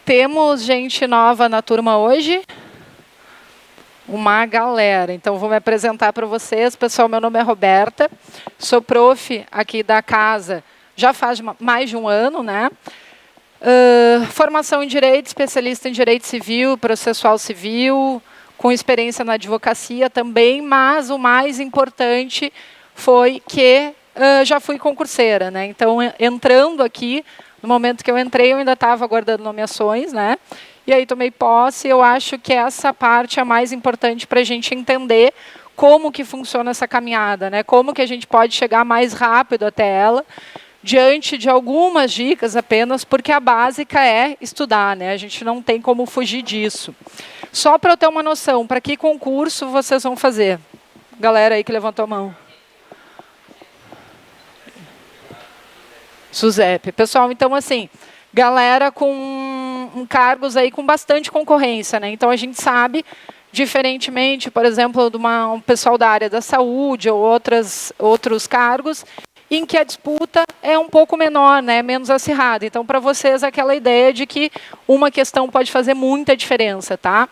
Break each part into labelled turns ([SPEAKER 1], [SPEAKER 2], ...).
[SPEAKER 1] Temos gente nova na turma hoje? Uma galera. Então, vou me apresentar para vocês. Pessoal, meu nome é Roberta, sou prof aqui da casa, já faz mais de um ano, né? Formação em Direito, especialista em Direito Civil, Processual Civil, com experiência na advocacia também, mas o mais importante foi que já fui concurseira, né? Então, entrando aqui, no momento que eu entrei, eu ainda estava aguardando nomeações, né? E aí tomei posse. Eu acho que essa parte é a mais importante para a gente entender como que funciona essa caminhada, né? Como que a gente pode chegar mais rápido até ela, diante de algumas dicas apenas, porque a básica é estudar, né? A gente não tem como fugir disso. Só para eu ter uma noção, para que concurso vocês vão fazer? Galera aí que levantou a mão. SUSEP. Pessoal, então, assim, galera com cargos aí com bastante concorrência, né? Então, a gente sabe, diferentemente, por exemplo, de um pessoal da área da saúde ou outros cargos, em que a disputa é um pouco menor, né? Menos acirrada. Então, para vocês, aquela ideia de que uma questão pode fazer muita diferença, tá?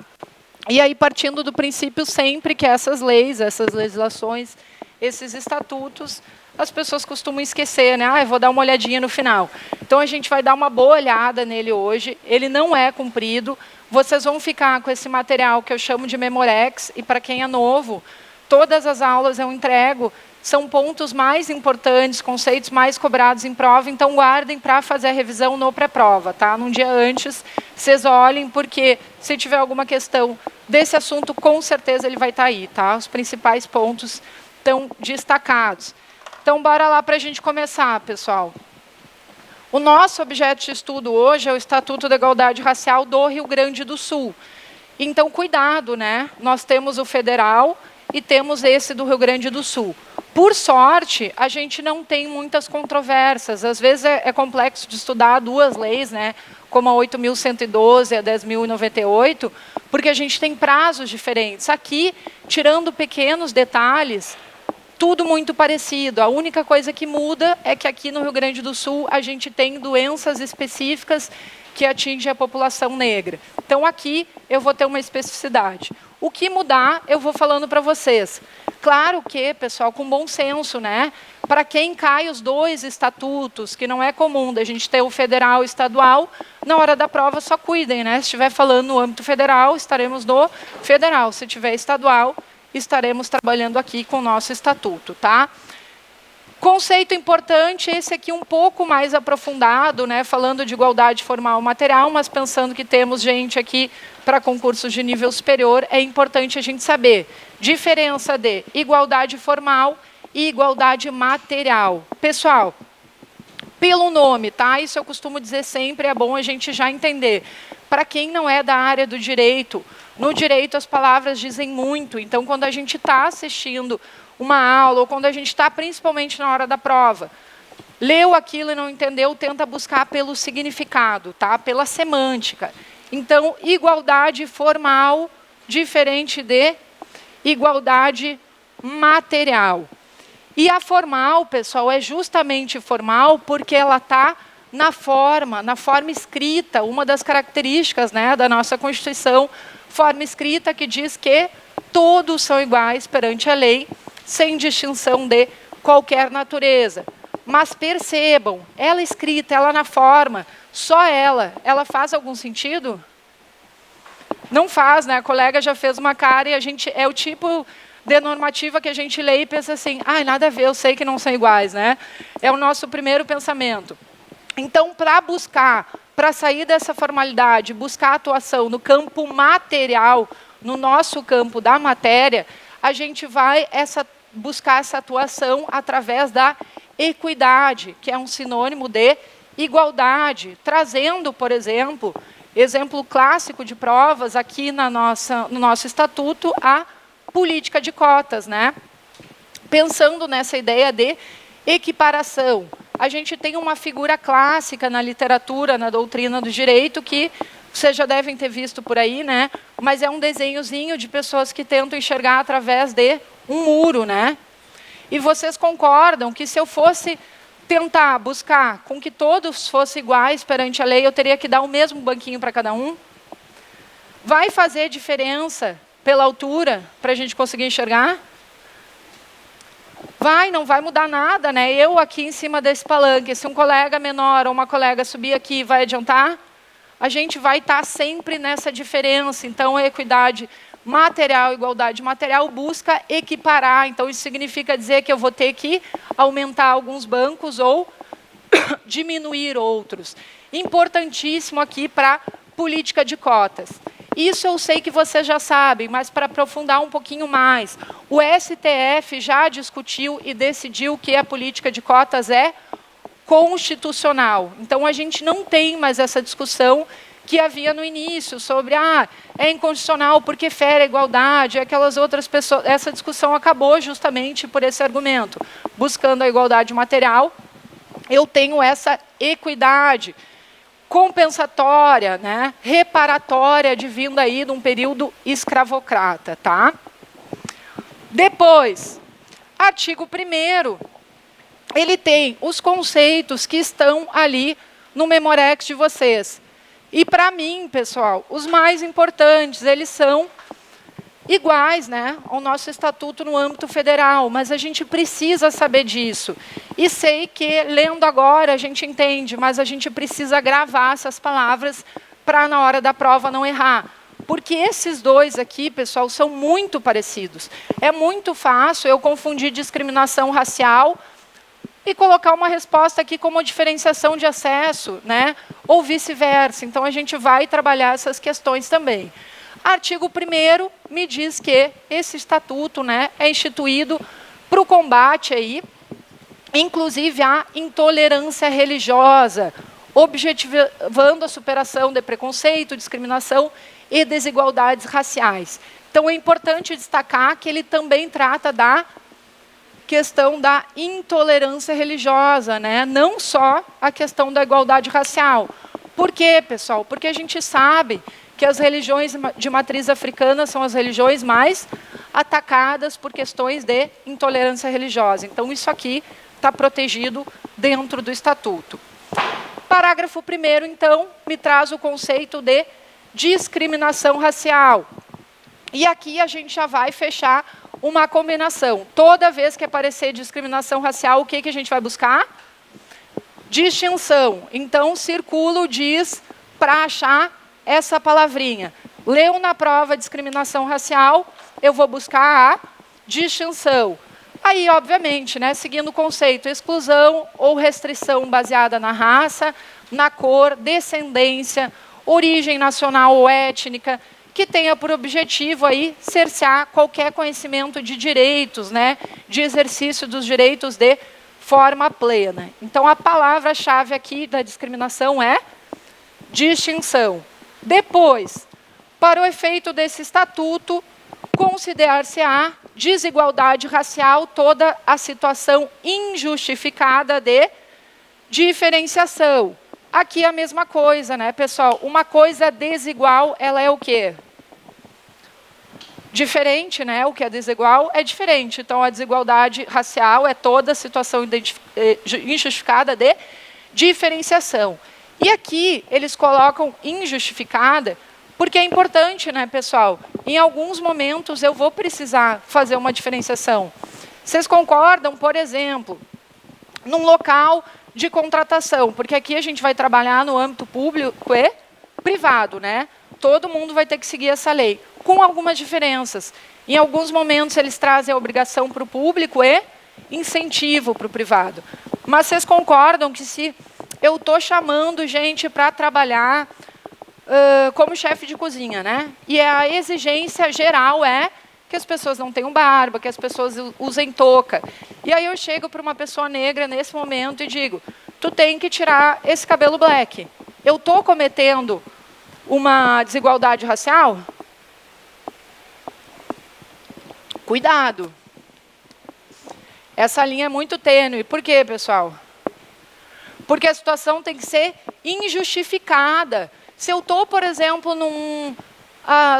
[SPEAKER 1] E aí, partindo do princípio sempre que essas leis, essas legislações, esses estatutos, as pessoas costumam esquecer, né? Eu vou dar uma olhadinha no final. Então, a gente vai dar uma boa olhada nele hoje. Ele não é cumprido. Vocês vão ficar com esse material que eu chamo de Memorex. E, para quem é novo, todas as aulas eu entrego. São pontos mais importantes, conceitos mais cobrados em prova. Então, guardem para fazer a revisão no pré-prova, tá? Num dia antes, vocês olhem, porque se tiver alguma questão desse assunto, com certeza ele vai estar aí, tá? Os principais pontos estão destacados. Então, bora lá para a gente começar, pessoal. O nosso objeto de estudo hoje é o Estatuto da Igualdade Racial do Rio Grande do Sul. Então, cuidado, né? Nós temos o federal e temos esse do Rio Grande do Sul. Por sorte, a gente não tem muitas controvérsias. Às vezes é complexo de estudar duas leis, né? Como a 8.112 e a 10.098, porque a gente tem prazos diferentes. Aqui, tirando pequenos detalhes, tudo muito parecido. A única coisa que muda é que aqui no Rio Grande do Sul a gente tem doenças específicas que atingem a população negra. Então, aqui eu vou ter uma especificidade. O que mudar, eu vou falando para vocês. Claro que, pessoal, com bom senso, né? Para quem cai os dois estatutos, que não é comum da gente ter o federal e o estadual, na hora da prova só cuidem, né? Se estiver falando no âmbito federal, estaremos no federal. Se tiver estadual, estaremos trabalhando aqui com o nosso estatuto, tá? Conceito importante, esse aqui um pouco mais aprofundado, né, falando de igualdade formal material, mas pensando que temos gente aqui para concursos de nível superior, é importante a gente saber diferença de igualdade formal e igualdade material. Pessoal, pelo nome, tá? Isso eu costumo dizer sempre, é bom a gente já entender. Para quem não é da área do direito, no direito as palavras dizem muito, então quando a gente está assistindo uma aula, ou quando a gente está, principalmente na hora da prova, leu aquilo e não entendeu, tenta buscar pelo significado, tá? Pela semântica. Então, igualdade formal, diferente de igualdade material. E a formal, pessoal, é justamente formal porque ela está na forma escrita, uma das características, né, da nossa Constituição, forma escrita que diz que todos são iguais perante a lei, sem distinção de qualquer natureza. Mas percebam, ela escrita, ela na forma, só ela faz algum sentido? Não faz, né? A colega já fez uma cara e a gente é o tipo de normativa que a gente lê e pensa assim, nada a ver, eu sei que não são iguais, né? É o nosso primeiro pensamento. Então, para sair dessa formalidade, buscar atuação no campo material, no nosso campo da matéria, a gente vai buscar essa atuação através da equidade, que é um sinônimo de igualdade, trazendo, por exemplo, exemplo clássico de provas aqui no nosso estatuto, a política de cotas, né? Pensando nessa ideia de equiparação, a gente tem uma figura clássica na literatura, na doutrina do direito, que vocês já devem ter visto por aí, né? Mas é um desenhozinho de pessoas que tentam enxergar através de um muro, né? E vocês concordam que se eu fosse tentar buscar com que todos fossem iguais perante a lei, eu teria que dar o mesmo banquinho para cada um? Vai fazer diferença pela altura para a gente conseguir enxergar? Não vai mudar nada, né? Eu aqui em cima desse palanque, se um colega menor ou uma colega subir aqui, vai adiantar? A gente vai estar sempre nessa diferença. Então, a equidade material, igualdade material, busca equiparar. Então, isso significa dizer que eu vou ter que aumentar alguns bancos ou diminuir outros. Importantíssimo aqui para política de cotas. Isso eu sei que vocês já sabem, mas para aprofundar um pouquinho mais, o STF já discutiu e decidiu que a política de cotas é constitucional. Então, a gente não tem mais essa discussão que havia no início sobre é inconstitucional porque fere a igualdade, aquelas outras pessoas. Essa discussão acabou justamente por esse argumento. Buscando a igualdade material, eu tenho essa equidade compensatória, né, reparatória, advindo aí de um período escravocrata, tá? Depois, artigo 1º, ele tem os conceitos que estão ali no Memorex de vocês. E para mim, pessoal, os mais importantes, eles são iguais, né, ao nosso estatuto no âmbito federal, mas a gente precisa saber disso. E sei que, lendo agora, a gente entende, mas a gente precisa gravar essas palavras para, na hora da prova, não errar. Porque esses dois aqui, pessoal, são muito parecidos. É muito fácil eu confundir discriminação racial e colocar uma resposta aqui como diferenciação de acesso, né, ou vice-versa. Então, a gente vai trabalhar essas questões também. Artigo 1º me diz que esse estatuto, né, é instituído para o combate aí, inclusive à intolerância religiosa, objetivando a superação de preconceito, discriminação e desigualdades raciais. Então, é importante destacar que ele também trata da questão da intolerância religiosa, né? Não só a questão da igualdade racial. Por quê, pessoal? Porque a gente sabe que as religiões de matriz africana são as religiões mais atacadas por questões de intolerância religiosa. Então, isso aqui está protegido dentro do Estatuto. Parágrafo 1º, então, me traz o conceito de discriminação racial. E aqui a gente já vai fechar uma combinação. Toda vez que aparecer discriminação racial, o que a gente vai buscar? Distinção. Então, circulo diz para achar essa palavrinha. Leu na prova discriminação racial, eu vou buscar a distinção. Aí, obviamente, né, seguindo o conceito, exclusão ou restrição baseada na raça, na cor, descendência, origem nacional ou étnica, que tenha por objetivo aí cercear qualquer conhecimento de direitos, né, de exercício dos direitos de forma plena. Então, a palavra-chave aqui da discriminação é distinção. Depois, para o efeito desse estatuto, considerar-se-á desigualdade racial toda a situação injustificada de diferenciação. Aqui a mesma coisa, né, pessoal? Uma coisa desigual, ela é o quê? Diferente, né? O que é desigual é diferente. Então, a desigualdade racial é toda a situação injustificada de diferenciação. E aqui eles colocam injustificada, porque é importante, né, pessoal? Em alguns momentos eu vou precisar fazer uma diferenciação. Vocês concordam, por exemplo, num local de contratação, porque aqui a gente vai trabalhar no âmbito público e privado, né? Todo mundo vai ter que seguir essa lei, com algumas diferenças. Em alguns momentos eles trazem a obrigação para o público e incentivo para o privado. Mas vocês concordam que se eu estou chamando gente para trabalhar como chefe de cozinha, né? E a exigência geral é que as pessoas não tenham barba, que as pessoas usem touca. E aí eu chego para uma pessoa negra nesse momento e digo, tu tem que tirar esse cabelo black. Eu estou cometendo uma desigualdade racial? Cuidado. Essa linha é muito tênue. Por quê, pessoal? Porque a situação tem que ser injustificada. Se eu estou, por exemplo,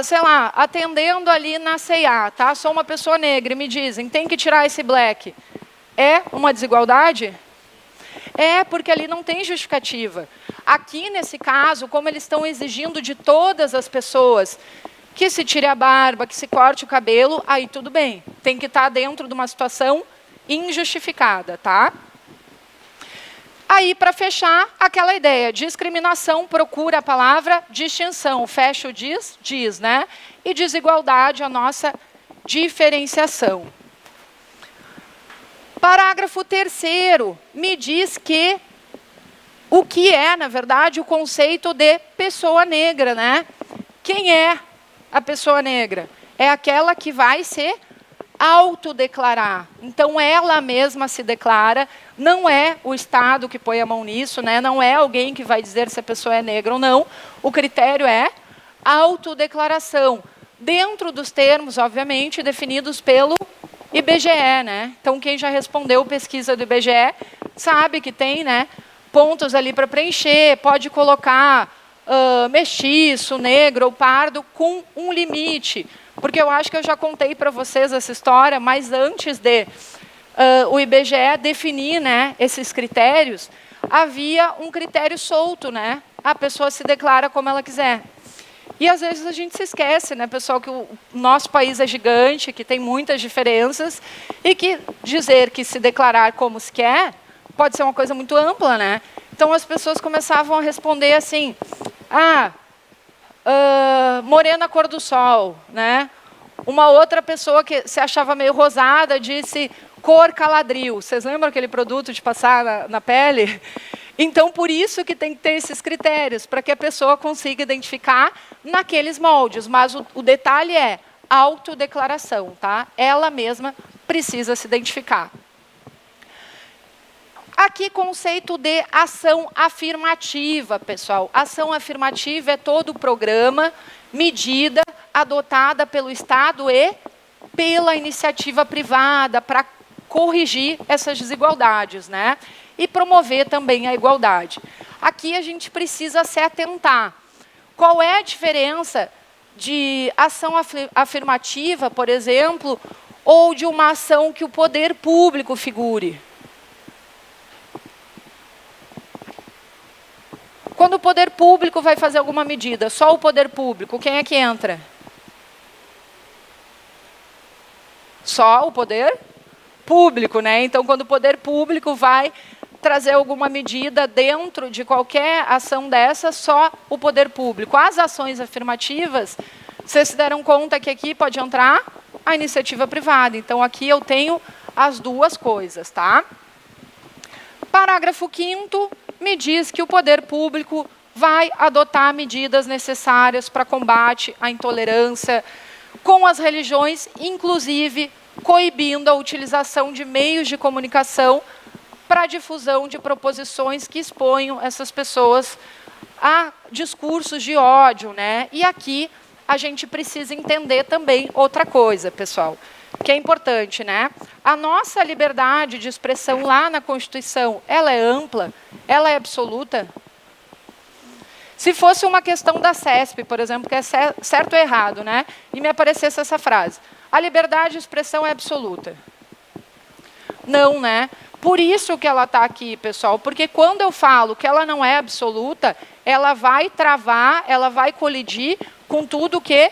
[SPEAKER 1] sei lá, atendendo ali na C&A, tá? Sou uma pessoa negra e me dizem, tem que tirar esse black. É uma desigualdade? É, porque ali não tem justificativa. Aqui, nesse caso, como eles estão exigindo de todas as pessoas que se tire a barba, que se corte o cabelo, aí tudo bem. Tem que estar dentro de uma situação injustificada, tá? Aí, para fechar, aquela ideia, discriminação procura a palavra distinção, fecha o diz, né? E desigualdade, a nossa diferenciação. Parágrafo 3º me diz que o que é, na verdade, o conceito de pessoa negra, né? Quem é a pessoa negra? É aquela que vai se autodeclarar. Então, ela mesma se declara, não é o Estado que põe a mão nisso, né? Não é alguém que vai dizer se a pessoa é negra ou não. O critério é autodeclaração, dentro dos termos, obviamente, definidos pelo IBGE, né? Então, quem já respondeu pesquisa do IBGE sabe que tem, né, pontos ali para preencher, pode colocar mestiço, negro ou pardo com um limite. Porque eu acho que eu já contei para vocês essa história, mas antes de o IBGE definir, né, esses critérios, havia um critério solto, né? A pessoa se declara como ela quiser. E às vezes a gente se esquece, né, pessoal, que o nosso país é gigante, que tem muitas diferenças, e que dizer que se declarar como se quer pode ser uma coisa muito ampla, né? Então as pessoas começavam a responder assim: morena cor do sol, né? Uma outra pessoa que se achava meio rosada disse cor caladril. Vocês lembram aquele produto de passar na pele? Então, por isso que tem que ter esses critérios, para que a pessoa consiga identificar naqueles moldes. Mas o detalhe é autodeclaração, tá? Ela mesma precisa se identificar. Aqui, conceito de ação afirmativa, pessoal. Ação afirmativa é todo o programa, medida adotada pelo Estado e pela iniciativa privada para corrigir essas desigualdades, né? E promover também a igualdade. Aqui a gente precisa se atentar. Qual é a diferença de ação afirmativa, por exemplo, ou de uma ação que o poder público figure? Quando o poder público vai fazer alguma medida, só o poder público, quem é que entra? Só o poder público, né? Então, quando o poder público vai trazer alguma medida dentro de qualquer ação dessa, só o poder público. As ações afirmativas, vocês se deram conta que aqui pode entrar a iniciativa privada. Então, aqui eu tenho as duas coisas, tá? Parágrafo 5º me diz que o poder público vai adotar medidas necessárias para combate à intolerância com as religiões, inclusive coibindo a utilização de meios de comunicação para a difusão de proposições que exponham essas pessoas a discursos de ódio, né? E aqui a gente precisa entender também outra coisa, pessoal, que é importante, né? A nossa liberdade de expressão lá na Constituição, ela é ampla, ela é absoluta? Se fosse uma questão da CESP, por exemplo, que é certo ou errado, né? E me aparecesse essa frase: a liberdade de expressão é absoluta. Não, né? Por isso que ela está aqui, pessoal, porque quando eu falo que ela não é absoluta, ela vai travar, ela vai colidir com tudo que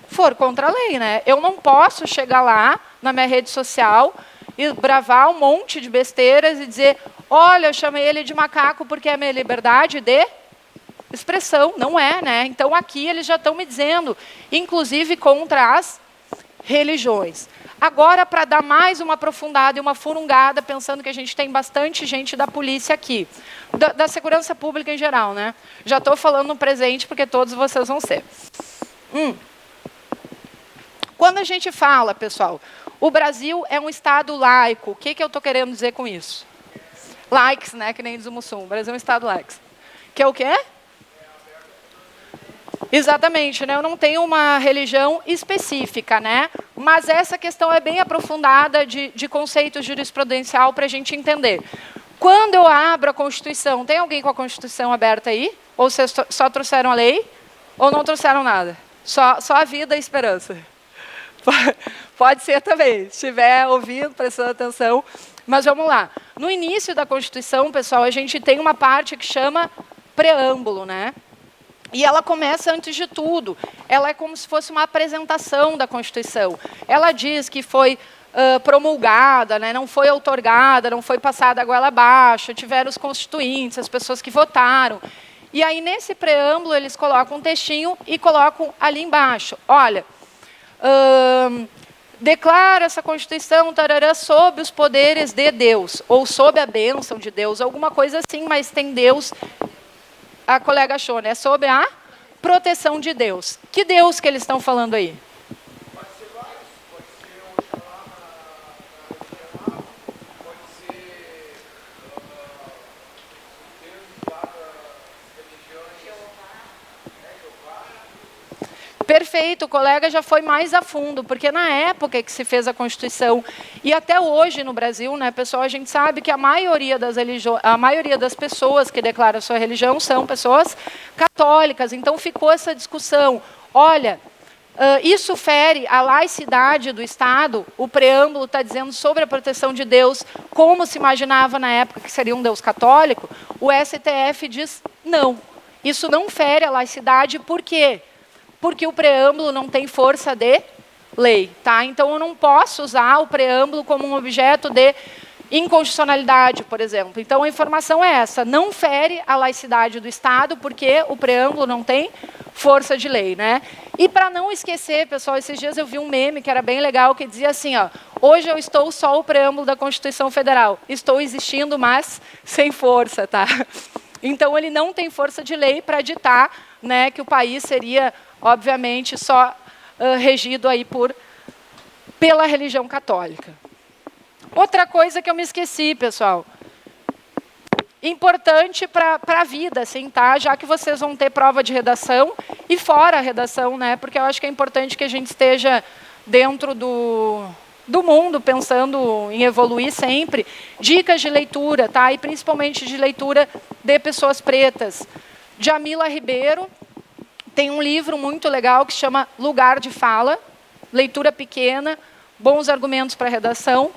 [SPEAKER 1] for contra a lei, né? Eu não posso chegar lá na minha rede social e bravar um monte de besteiras e dizer: olha, eu chamei ele de macaco porque é a minha liberdade de expressão. Não é, né? Então, aqui eles já estão me dizendo, inclusive contra as religiões. Agora, para dar mais uma aprofundada e uma furungada, pensando que a gente tem bastante gente da polícia aqui, da segurança pública em geral, né? Já estou falando no presente, porque todos vocês vão ser. Quando a gente fala, pessoal, o Brasil é um Estado laico, o que eu estou querendo dizer com isso? Likes, né? Que nem diz o Mussum. O Brasil é um Estado laico. Que é o quê? Exatamente, né? Eu não tenho uma religião específica, né? Mas essa questão é bem aprofundada de conceito jurisprudencial para a gente entender. Quando eu abro a Constituição, tem alguém com a Constituição aberta aí? Ou vocês só trouxeram a lei? Ou não trouxeram nada? Só a vida e a esperança. Pode ser também, se estiver ouvindo, prestando atenção. Mas vamos lá. No início da Constituição, pessoal, a gente tem uma parte que chama preâmbulo, né? E ela começa antes de tudo. Ela é como se fosse uma apresentação da Constituição. Ela diz que foi promulgada, né, não foi outorgada, não foi passada a goela abaixo, tiveram os constituintes, as pessoas que votaram. E aí, nesse preâmbulo, eles colocam um textinho e colocam ali embaixo. Olha, declara essa Constituição tarará, sob os poderes de Deus, ou sob a bênção de Deus, alguma coisa assim, mas tem Deus, a colega achou, né? Sob a proteção de Deus. Que Deus que eles estão falando aí? Perfeito, o colega já foi mais a fundo, porque na época que se fez a Constituição, e até hoje no Brasil, né, pessoal, a gente sabe que a maioria das pessoas que declaram sua religião são pessoas católicas, então ficou essa discussão. Olha, isso fere a laicidade do Estado, o preâmbulo está dizendo sobre a proteção de Deus, como se imaginava na época que seria um Deus católico, o STF diz não, isso não fere a laicidade, por quê? Porque o preâmbulo não tem força de lei, tá? Então, eu não posso usar o preâmbulo como um objeto de inconstitucionalidade, por exemplo. Então, a informação é essa, não fere a laicidade do Estado, porque o preâmbulo não tem força de lei, né? E para não esquecer, pessoal, esses dias eu vi um meme que era bem legal, que dizia assim, ó, hoje eu estou só o preâmbulo da Constituição Federal, estou existindo, mas sem força, tá? Então, ele não tem força de lei para ditar, né, que o país seria, obviamente, só regido aí pela religião católica. Outra coisa que eu me esqueci, pessoal, importante para a vida, assim, tá? Já que vocês vão ter prova de redação e fora a redação, né? Porque eu acho que é importante que a gente esteja dentro do mundo, pensando em evoluir sempre. Dicas de leitura, tá? E principalmente de leitura de pessoas pretas. Djamila Ribeiro tem um livro muito legal que se chama Lugar de Fala, leitura pequena, bons argumentos para redação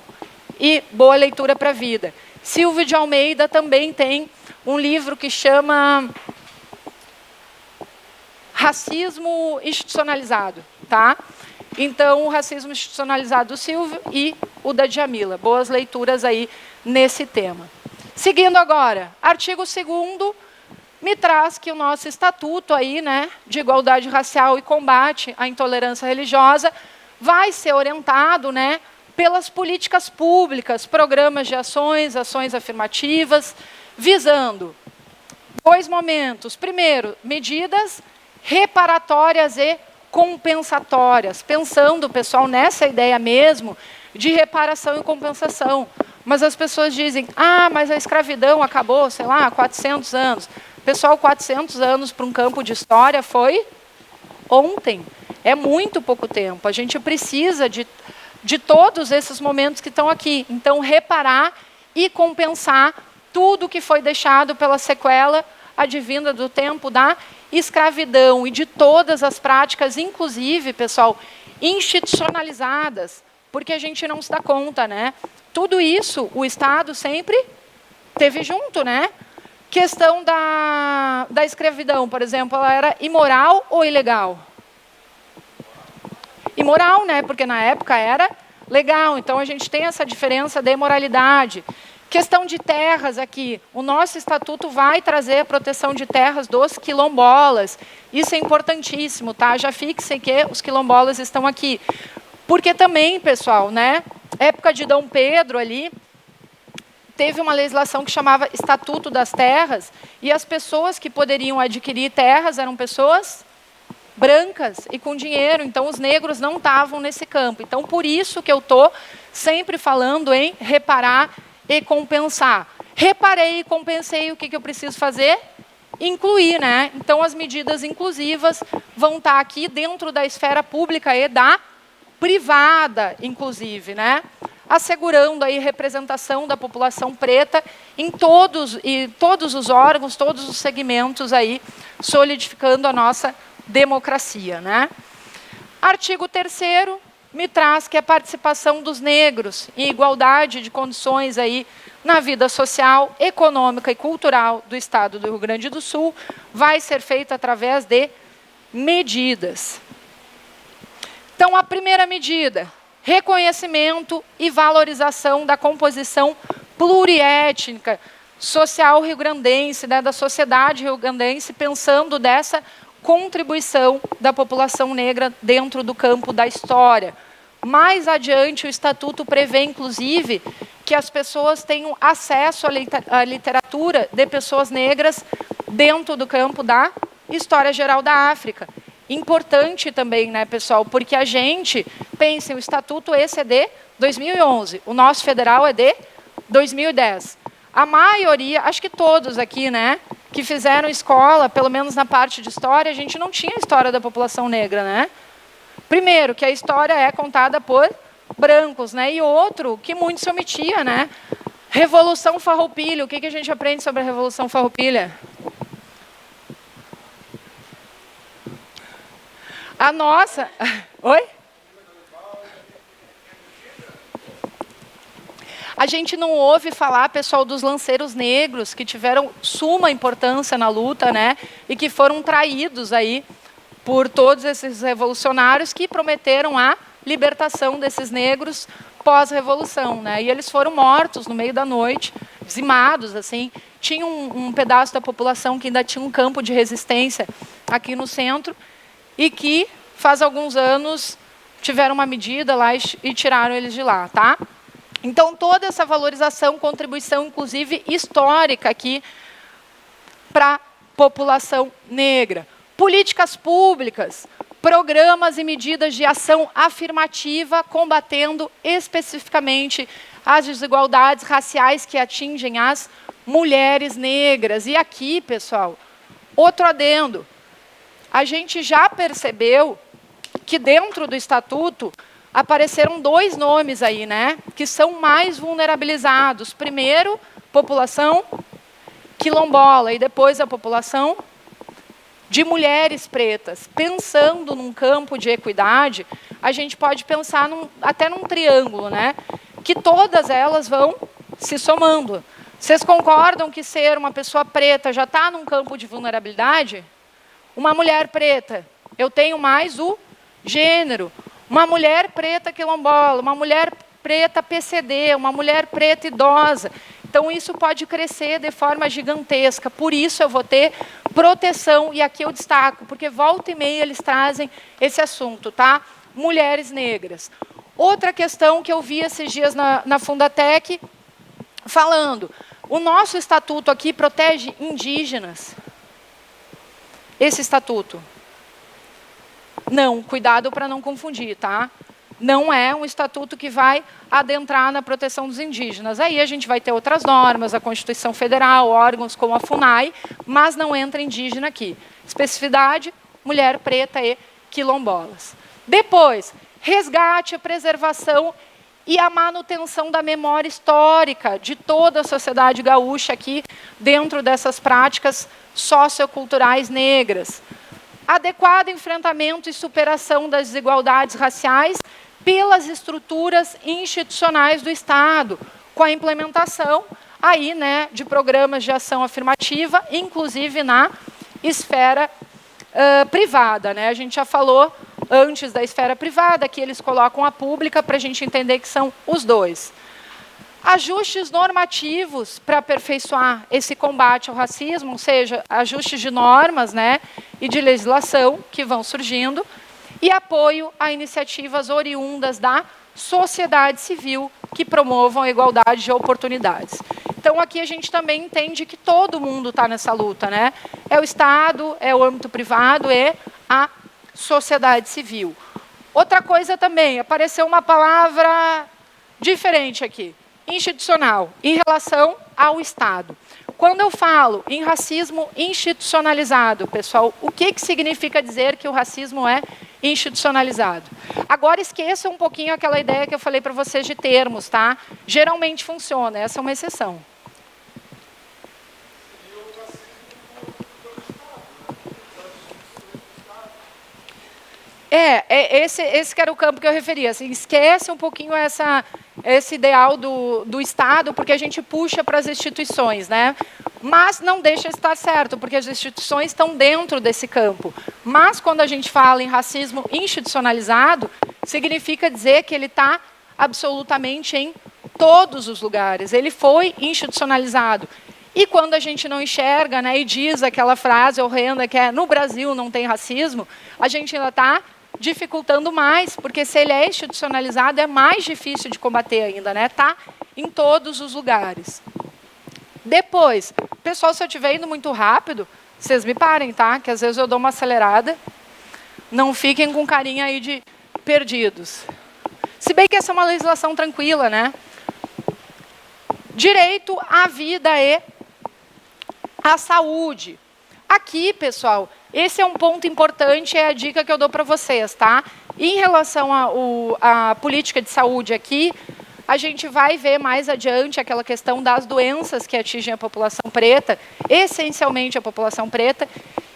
[SPEAKER 1] e boa leitura para a vida. Silvio de Almeida também tem um livro que chama Racismo Institucionalizado, tá? Então, o Racismo Institucionalizado do Silvio e o da Djamila. Boas leituras aí nesse tema. Seguindo agora, artigo 2º, me traz que o nosso estatuto aí, né, de igualdade racial e combate à intolerância religiosa vai ser orientado, né, pelas políticas públicas, programas de ações afirmativas, visando 2 momentos. Primeiro, medidas reparatórias e compensatórias, pensando, pessoal, nessa ideia mesmo de reparação e compensação. Mas as pessoas dizem, mas a escravidão acabou, sei lá, há 400 anos. Pessoal, 400 anos para um campo de história foi ontem. É muito pouco tempo. A gente precisa de todos esses momentos que estão aqui. Então, reparar e compensar tudo que foi deixado pela sequela advinda do tempo da escravidão e de todas as práticas, inclusive, pessoal, institucionalizadas, porque a gente não se dá conta, né? Tudo isso o Estado sempre teve junto, né? Questão da escravidão, por exemplo, ela era imoral ou ilegal? Imoral, né? Porque na época era legal. Então, a gente tem essa diferença de moralidade. Questão de terras aqui. O nosso estatuto vai trazer a proteção de terras dos quilombolas. Isso é importantíssimo, tá? Já fixem que os quilombolas estão aqui. Porque também, pessoal, né? Época de Dom Pedro ali, teve uma legislação que chamava Estatuto das Terras, e as pessoas que poderiam adquirir terras eram pessoas brancas e com dinheiro, então os negros não estavam nesse campo. Então, por isso que eu estou sempre falando em reparar e compensar. Reparei e compensei, o que eu preciso fazer? Incluir, né? Então, as medidas inclusivas vão estar aqui dentro da esfera pública e da privada, inclusive, né? Assegurando aí representação da população preta em todos os órgãos, todos os segmentos aí, solidificando a nossa democracia, né? Artigo 3º, me traz, que é a participação dos negros em igualdade de condições aí na vida social, econômica e cultural do Estado do Rio Grande do Sul, vai ser feita através de medidas. Então, a primeira medida, reconhecimento e valorização da composição pluriétnica social rio-grandense, né, da sociedade rio-grandense, pensando dessa contribuição da população negra dentro do campo da história. Mais adiante, o Estatuto prevê, inclusive, que as pessoas tenham acesso à literatura de pessoas negras dentro do campo da história geral da África. Importante também, né, pessoal, porque a gente pensa em o Estatuto, esse é de 2011, o nosso federal é de 2010. A maioria, acho que todos aqui, né, que fizeram escola, pelo menos na parte de história, a gente não tinha história da população negra, né? Primeiro, que a história é contada por brancos, né? E outro, que muito se omitia, né? Revolução Farroupilha. O que a gente aprende sobre a Revolução Farroupilha? A nossa... Oi? A gente não ouve falar, pessoal, dos lanceiros negros, que tiveram suma importância na luta, né? E que foram traídos aí por todos esses revolucionários que prometeram a libertação desses negros pós-revolução, né? E eles foram mortos no meio da noite, dizimados, assim. Tinha um pedaço da população que ainda tinha um campo de resistência aqui no centro e que, faz alguns anos, tiveram uma medida lá e tiraram eles de lá, tá? Então, toda essa valorização, contribuição, inclusive, histórica aqui para a população negra. Políticas públicas, programas e medidas de ação afirmativa, combatendo especificamente as desigualdades raciais que atingem as mulheres negras. E aqui, pessoal, outro adendo. A gente já percebeu que dentro do Estatuto apareceram dois nomes aí, né, que são mais vulnerabilizados. Primeiro, população quilombola e depois a população de mulheres pretas. Pensando num campo de equidade, a gente pode pensar até num triângulo, né, que todas elas vão se somando. Vocês concordam que ser uma pessoa preta já está num campo de vulnerabilidade? Uma mulher preta, eu tenho mais o gênero. Uma mulher preta quilombola, uma mulher preta PCD, uma mulher preta idosa. Então, isso pode crescer de forma gigantesca. Por isso, eu vou ter proteção, e aqui eu destaco, porque volta e meia eles trazem esse assunto, tá? Mulheres negras. Outra questão que eu vi esses dias na Fundatec, falando, o nosso estatuto aqui protege indígenas. Esse estatuto. Não, cuidado para não confundir, tá? Não é um estatuto que vai adentrar na proteção dos indígenas. Aí a gente vai ter outras normas, a Constituição Federal, órgãos como a FUNAI, mas não entra indígena aqui. Especificidade, mulher preta e quilombolas. Depois, resgate, a preservação e a manutenção da memória histórica de toda a sociedade gaúcha aqui dentro dessas práticas socioculturais negras. Adequado enfrentamento e superação das desigualdades raciais pelas estruturas institucionais do Estado, com a implementação aí, né, de programas de ação afirmativa, inclusive na esfera privada, né? A gente já falou antes da esfera privada, que eles colocam a pública para a gente entender que são os dois. Ajustes normativos para aperfeiçoar esse combate ao racismo, ou seja, ajustes de normas, né, e de legislação que vão surgindo, e apoio a iniciativas oriundas da sociedade civil que promovam a igualdade de oportunidades. Então, aqui a gente também entende que todo mundo está nessa luta, né? É o Estado, é o âmbito privado, é a sociedade civil. Outra coisa também, apareceu uma palavra diferente aqui. Institucional, em relação ao Estado. Quando eu falo em racismo institucionalizado, pessoal, o que significa dizer que o racismo é institucionalizado? Agora, esqueça um pouquinho aquela ideia que eu falei para vocês de termos, tá? Geralmente funciona, essa é uma exceção. Esse que era o campo que eu referia. Assim, esquece um pouquinho esse ideal do Estado, porque a gente puxa para as instituições, né? Mas não deixa de estar certo, porque as instituições estão dentro desse campo. Mas quando a gente fala em racismo institucionalizado, significa dizer que ele está absolutamente em todos os lugares. Ele foi institucionalizado. E quando a gente não enxerga, né, e diz aquela frase horrenda que é no Brasil não tem racismo, a gente ainda está dificultando mais, porque se ele é institucionalizado é mais difícil de combater ainda, né? Está em todos os lugares. Depois, pessoal, se eu estiver indo muito rápido, vocês me parem, tá? Que às vezes eu dou uma acelerada. Não fiquem com carinha aí de perdidos. Se bem que essa é uma legislação tranquila, né? Direito à vida e à saúde. Aqui, pessoal, esse é um ponto importante, é a dica que eu dou para vocês, tá? Em relação à política de saúde aqui, a gente vai ver mais adiante aquela questão das doenças que atingem a população preta, essencialmente a população preta.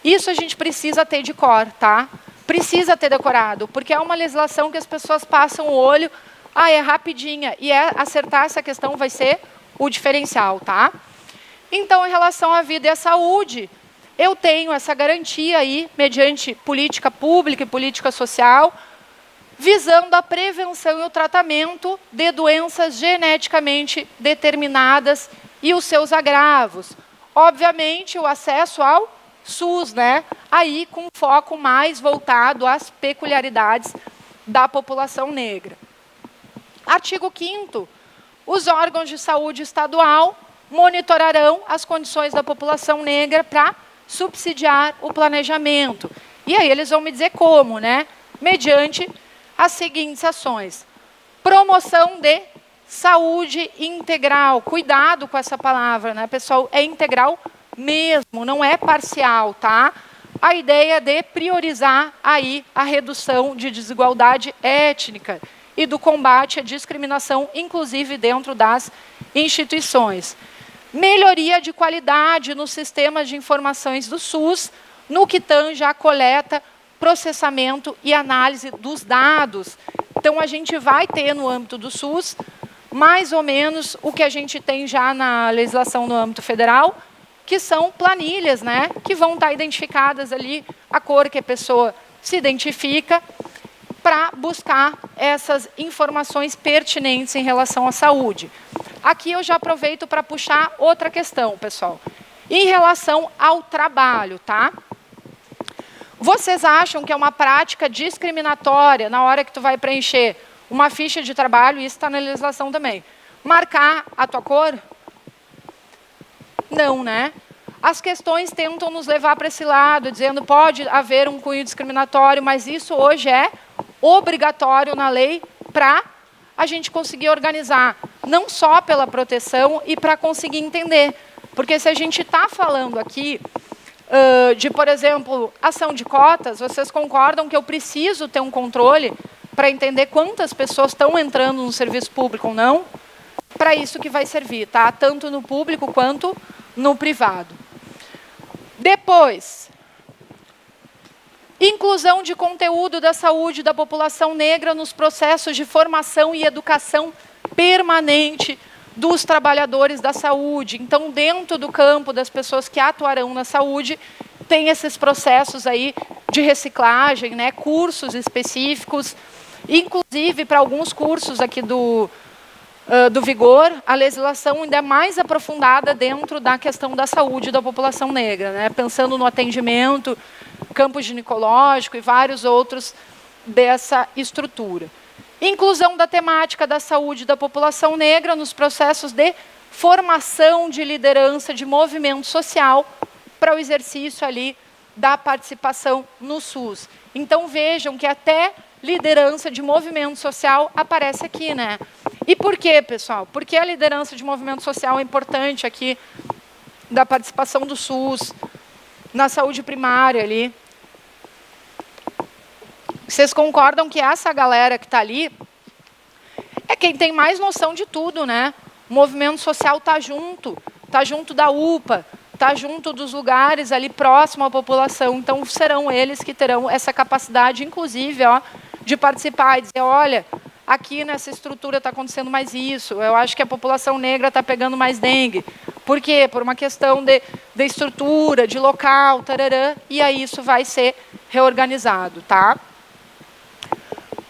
[SPEAKER 1] Isso a gente precisa ter de cor, tá? Precisa ter decorado, porque é uma legislação que as pessoas passam o olho, é rapidinha, e acertar essa questão vai ser o diferencial, tá? Então, em relação à vida e à saúde, eu tenho essa garantia aí, mediante política pública e política social, visando a prevenção e o tratamento de doenças geneticamente determinadas e os seus agravos. Obviamente, o acesso ao SUS, né? Aí com foco mais voltado às peculiaridades da população negra. Artigo 5º, os órgãos de saúde estadual monitorarão as condições da população negra para subsidiar o planejamento. E aí eles vão me dizer como, né? Mediante as seguintes ações. Promoção de saúde integral. Cuidado com essa palavra, né, pessoal? É integral mesmo, não é parcial, tá? A ideia de priorizar aí a redução de desigualdade étnica e do combate à discriminação, inclusive dentro das instituições. Melhoria de qualidade nos sistemas de informações do SUS, no que tange à coleta, processamento e análise dos dados. Então, a gente vai ter no âmbito do SUS, mais ou menos o que a gente tem já na legislação no âmbito federal, que são planilhas, né, que vão estar identificadas ali, a cor que a pessoa se identifica, para buscar essas informações pertinentes em relação à saúde. Aqui eu já aproveito para puxar outra questão, pessoal. Em relação ao trabalho, tá? Vocês acham que é uma prática discriminatória na hora que tu vai preencher uma ficha de trabalho, isso está na legislação também, marcar a tua cor? Não, né? As questões tentam nos levar para esse lado, dizendo pode haver um cunho discriminatório, mas isso hoje é obrigatório na lei para a gente conseguir organizar, não só pela proteção e para conseguir entender. Porque se a gente está falando aqui de, por exemplo, ação de cotas, vocês concordam que eu preciso ter um controle para entender quantas pessoas estão entrando no serviço público ou não? Para isso que vai servir, tá? Tanto no público quanto no privado. Depois, inclusão de conteúdo da saúde da população negra nos processos de formação e educação permanente dos trabalhadores da saúde. Então, dentro do campo das pessoas que atuarão na saúde, tem esses processos aí de reciclagem, né, cursos específicos, inclusive para alguns cursos aqui do Vigor, a legislação ainda é mais aprofundada dentro da questão da saúde da população negra, né, pensando no atendimento, campo ginecológico e vários outros dessa estrutura. Inclusão da temática da saúde da população negra nos processos de formação de liderança de movimento social para o exercício ali da participação no SUS. Então, vejam que até liderança de movimento social aparece aqui, né? E por quê, pessoal? Porque a liderança de movimento social é importante aqui da participação do SUS, na saúde primária ali. Vocês concordam que essa galera que está ali é quem tem mais noção de tudo, né? O movimento social está junto da UPA, está junto dos lugares ali próximo à população. Então, serão eles que terão essa capacidade, inclusive, ó, de participar e dizer, olha, aqui nessa estrutura está acontecendo mais isso, eu acho que a população negra está pegando mais dengue. Por quê? Por uma questão de estrutura, de local, tararã, e aí isso vai ser reorganizado, tá?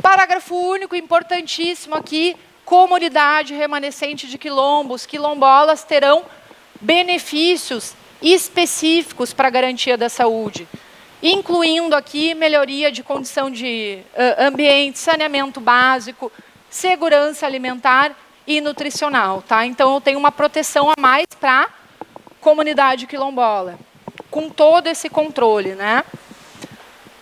[SPEAKER 1] Parágrafo único, importantíssimo aqui, comunidade remanescente de quilombos, quilombolas terão benefícios específicos para a garantia da saúde, incluindo aqui melhoria de condição de ambiente, saneamento básico, segurança alimentar e nutricional, tá? Então, eu tenho uma proteção a mais para a comunidade quilombola, com todo esse controle, né?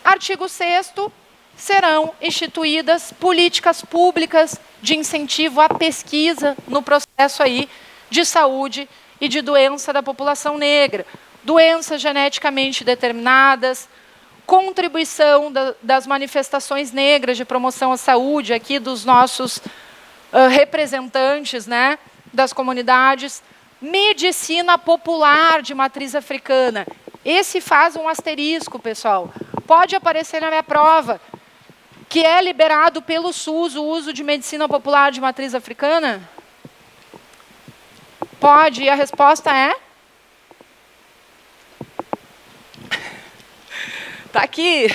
[SPEAKER 1] Artigo 6º, serão instituídas políticas públicas de incentivo à pesquisa no processo aí de saúde e de doença da população negra, doenças geneticamente determinadas, contribuição das manifestações negras de promoção à saúde, aqui dos nossos representantes, né, das comunidades, medicina popular de matriz africana. Esse faz um asterisco, pessoal. Pode aparecer na minha prova, que é liberado pelo SUS o uso de medicina popular de matriz africana? Pode, e a resposta é? Está aqui.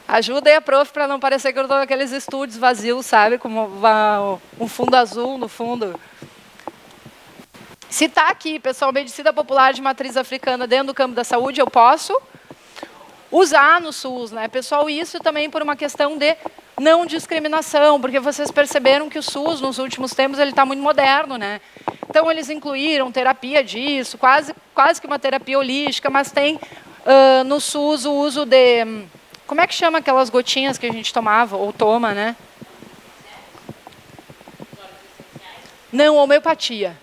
[SPEAKER 1] Ajuda aí a prof para não parecer que eu estou naqueles estúdios vazios, sabe? Como um fundo azul no fundo. Se está aqui, pessoal, medicina popular de matriz africana dentro do campo da saúde, eu posso usar no SUS, né? Pessoal, isso também por uma questão de não discriminação, porque vocês perceberam que o SUS, nos últimos tempos, ele está muito moderno, né? Então, eles incluíram terapia disso, quase que uma terapia holística, mas tem no SUS o uso de... Como é que chama aquelas gotinhas que a gente tomava, ou toma, né? Não, homeopatia.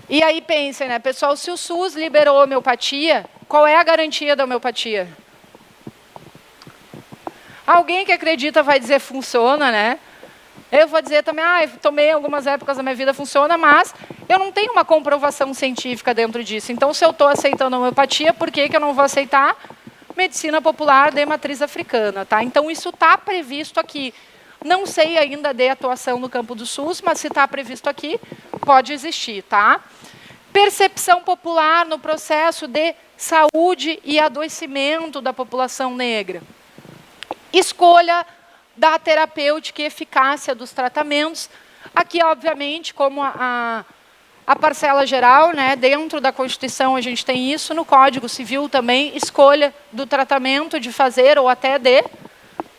[SPEAKER 1] E aí pensem, né, pessoal, se o SUS liberou a homeopatia, qual é a garantia da homeopatia? Alguém que acredita vai dizer funciona, né? Eu vou dizer também, tomei algumas épocas da minha vida, funciona, mas eu não tenho uma comprovação científica dentro disso. Então, se eu estou aceitando a homeopatia, por que eu não vou aceitar medicina popular de matriz africana, tá? Então, isso está previsto aqui. Não sei ainda de atuação no campo do SUS, mas se está previsto aqui, pode existir, tá? Percepção popular no processo de saúde e adoecimento da população negra. Escolha da terapêutica e eficácia dos tratamentos. Aqui, obviamente, como a parcela geral, né, dentro da Constituição a gente tem isso, no Código Civil também, escolha do tratamento de fazer ou até de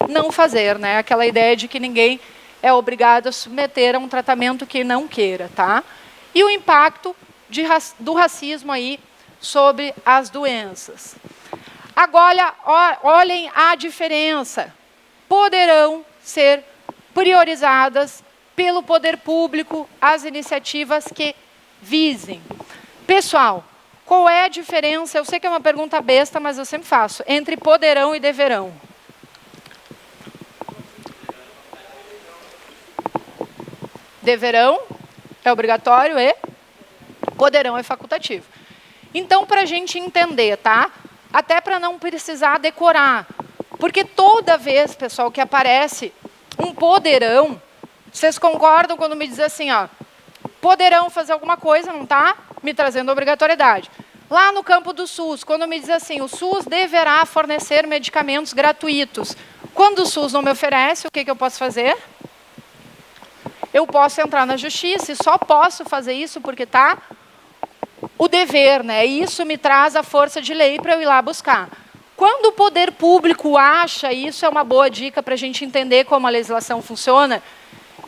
[SPEAKER 1] não fazer, né? Aquela ideia de que ninguém é obrigado a submeter a um tratamento que não queira, tá? E o impacto do racismo aí sobre as doenças. Agora, olhem a diferença. Poderão ser priorizadas pelo poder público as iniciativas que visem. Pessoal, qual é a diferença? Eu sei que é uma pergunta besta, mas eu sempre faço. Entre poderão e deverão. Deverão é obrigatório e poderão é facultativo. Então, para a gente entender, tá? Até para não precisar decorar. Porque toda vez, pessoal, que aparece um poderão, vocês concordam quando me dizem assim, ó, poderão fazer alguma coisa, não está me trazendo obrigatoriedade. Lá no campo do SUS, quando me diz assim, o SUS deverá fornecer medicamentos gratuitos. Quando o SUS não me oferece, o que eu posso fazer? Eu posso entrar na justiça e só posso fazer isso porque está o dever, né? E isso me traz a força de lei para eu ir lá buscar. Quando o poder público acha, e isso é uma boa dica para a gente entender como a legislação funciona,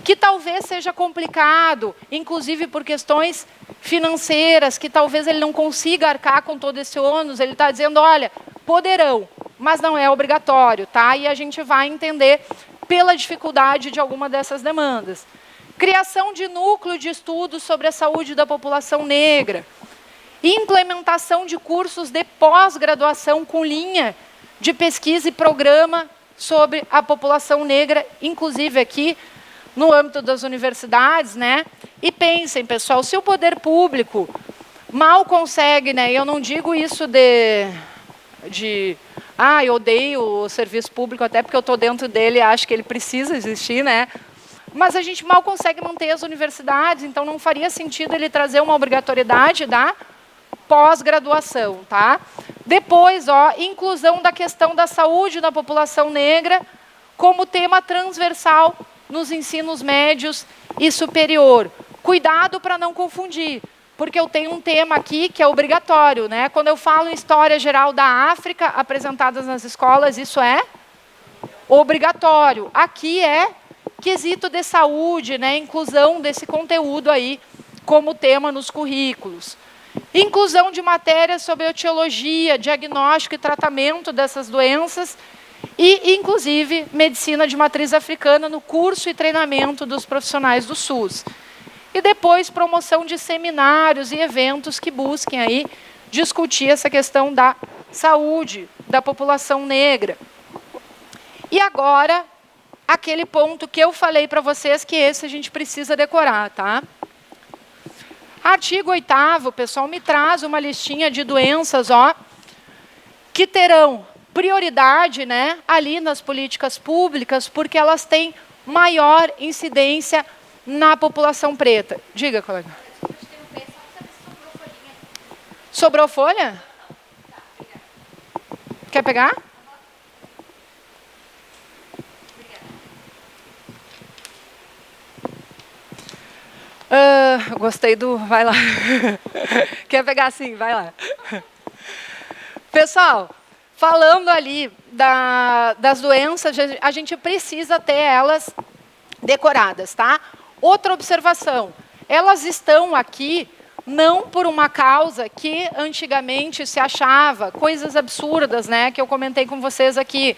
[SPEAKER 1] que talvez seja complicado, inclusive por questões financeiras, que talvez ele não consiga arcar com todo esse ônus, ele está dizendo, olha, poderão, mas não é obrigatório, tá? E a gente vai entender pela dificuldade de alguma dessas demandas. Criação de núcleo de estudos sobre a saúde da população negra. Implementação de cursos de pós-graduação com linha de pesquisa e programa sobre a população negra, inclusive aqui no âmbito das universidades, né? E pensem, pessoal, se o poder público mal consegue, né? E eu não digo isso eu odeio o serviço público, até porque eu estou dentro dele e acho que ele precisa existir, né? Mas a gente mal consegue manter as universidades, então não faria sentido ele trazer uma obrigatoriedade da pós-graduação, tá? Depois, inclusão da questão da saúde da população negra como tema transversal nos ensinos médios e superior. Cuidado para não confundir, porque eu tenho um tema aqui que é obrigatório, né? Quando eu falo em História Geral da África, apresentadas nas escolas, isso é obrigatório. Aqui é quesito de saúde, né? Inclusão desse conteúdo aí como tema nos currículos. Inclusão de matérias sobre etiologia, diagnóstico e tratamento dessas doenças e, inclusive, medicina de matriz africana no curso e treinamento dos profissionais do SUS. E depois, promoção de seminários e eventos que busquem aí discutir essa questão da saúde da população negra. E agora, aquele ponto que eu falei para vocês, que esse a gente precisa decorar, tá? Artigo 8º, pessoal, me traz uma listinha de doenças, que terão prioridade, né, ali nas políticas públicas, porque elas têm maior incidência na população preta. Diga, colega. Sobrou folha? Quer pegar? Gostei do... Vai lá. Quer pegar sim? Vai lá. Pessoal, falando ali das doenças, a gente precisa ter elas decoradas, tá? Outra observação. Elas estão aqui não por uma causa que antigamente se achava, coisas absurdas, né? Que eu comentei com vocês aqui.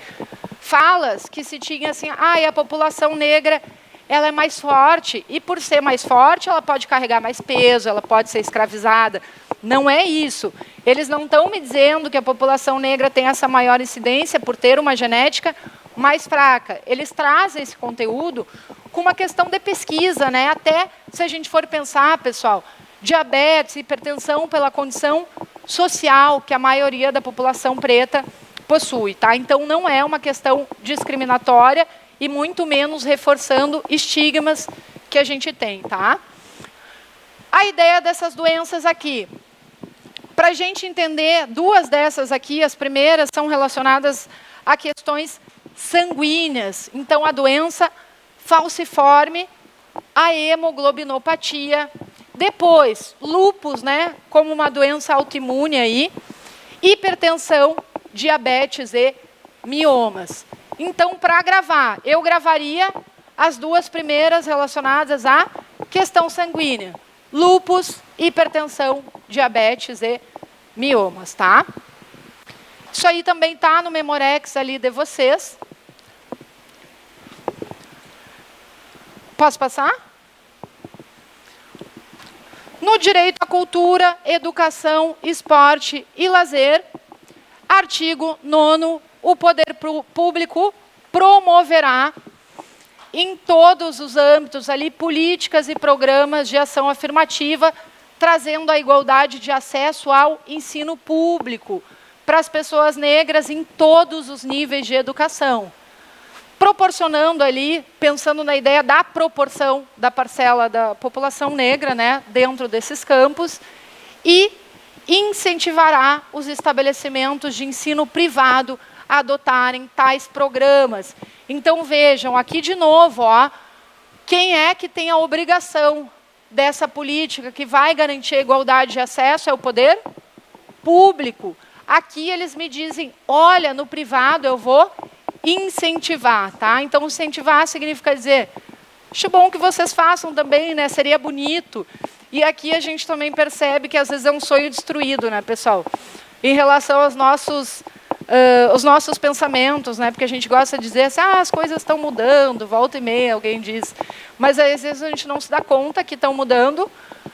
[SPEAKER 1] Falas que se tinha assim, a população negra ela é mais forte, e por ser mais forte, ela pode carregar mais peso, ela pode ser escravizada. Não é isso. Eles não estão me dizendo que a população negra tem essa maior incidência por ter uma genética mais fraca. Eles trazem esse conteúdo com uma questão de pesquisa, né? Até se a gente for pensar, pessoal, diabetes, hipertensão pela condição social que a maioria da população preta possui, tá? Então, não é uma questão discriminatória, e muito menos reforçando estigmas que a gente tem, tá? A ideia dessas doenças aqui, para a gente entender, duas dessas aqui, as primeiras são relacionadas a questões sanguíneas. Então, a doença falciforme, a hemoglobinopatia, depois, lúpus, né, como uma doença autoimune aí, hipertensão, diabetes e miomas. Então, para gravar, eu gravaria as duas primeiras relacionadas à questão sanguínea. Lúpus, hipertensão, diabetes e miomas, tá? Isso aí também está no Memorex ali de vocês. Posso passar? No direito à cultura, educação, esporte e lazer, artigo 9º, o poder público promoverá em todos os âmbitos ali políticas e programas de ação afirmativa, trazendo a igualdade de acesso ao ensino público para as pessoas negras em todos os níveis de educação, proporcionando ali, pensando na ideia da proporção da parcela da população negra, né, dentro desses campos, e incentivará os estabelecimentos de ensino privado a adotarem tais programas. Então, vejam, aqui de novo, quem é que tem a obrigação dessa política que vai garantir a igualdade de acesso é o poder público. Aqui eles me dizem, olha, no privado eu vou incentivar, tá? Então, incentivar significa dizer, acho bom que vocês façam também, né? Seria bonito. E aqui a gente também percebe que às vezes é um sonho destruído, né, pessoal? Em relação aos nossos pensamentos, né? Porque a gente gosta de dizer assim, as coisas estão mudando, volta e meia, alguém diz. Mas às vezes a gente não se dá conta que estão mudando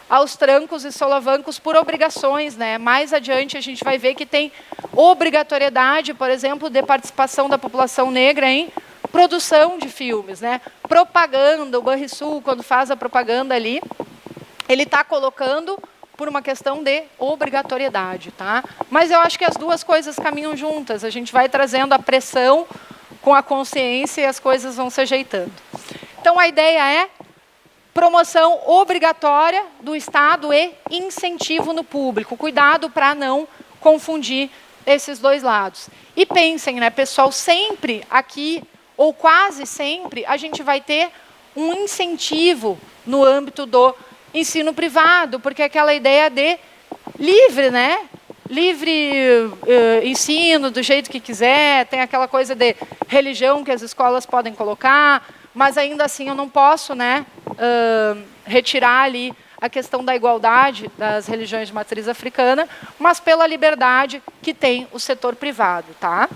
[SPEAKER 1] aos trancos e solavancos por obrigações, né? Mais adiante a gente vai ver que tem obrigatoriedade, por exemplo, de participação da população negra em produção de filmes, né? Propaganda, o Banrisul, quando faz a propaganda ali, ele está colocando por uma questão de obrigatoriedade, tá? Mas eu acho que as duas coisas caminham juntas. A gente vai trazendo a pressão com a consciência e as coisas vão se ajeitando. Então, a ideia é promoção obrigatória do Estado e incentivo no público. Cuidado para não confundir esses dois lados. E pensem, né, pessoal, sempre aqui, ou quase sempre, a gente vai ter um incentivo no âmbito do ensino privado, porque aquela ideia de livre, né? Livre ensino do jeito que quiser, tem aquela coisa de religião que as escolas podem colocar, mas ainda assim eu não posso, né, retirar ali a questão da igualdade das religiões de matriz africana, mas pela liberdade que tem o setor privado, tá?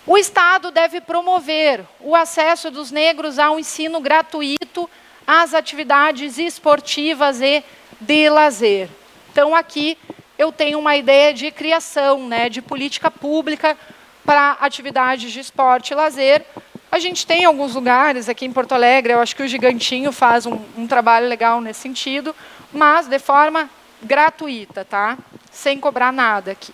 [SPEAKER 1] O Estado deve promover o acesso dos negros ao ensino gratuito, às atividades esportivas e de lazer. Então, aqui eu tenho uma ideia de criação, né, de política pública para atividades de esporte e lazer. A gente tem alguns lugares aqui em Porto Alegre, eu acho que o Gigantinho faz um trabalho legal nesse sentido, mas de forma gratuita, tá? Sem cobrar nada aqui.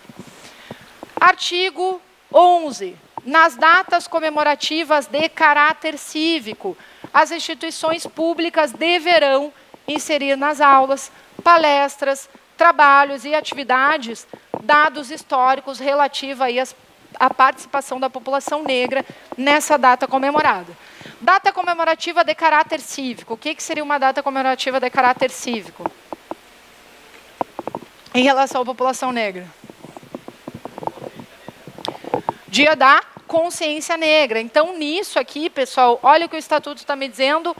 [SPEAKER 1] Artigo 11. Nas datas comemorativas de caráter cívico, as instituições públicas deverão inserir nas aulas, palestras, trabalhos e atividades dados históricos relativos aí à participação da população negra nessa data comemorada. Data comemorativa de caráter cívico. O que seria uma data comemorativa de caráter cívico em relação à população negra? Dia da consciência negra. Então, nisso aqui, pessoal, olha o que o Estatuto está me dizendo.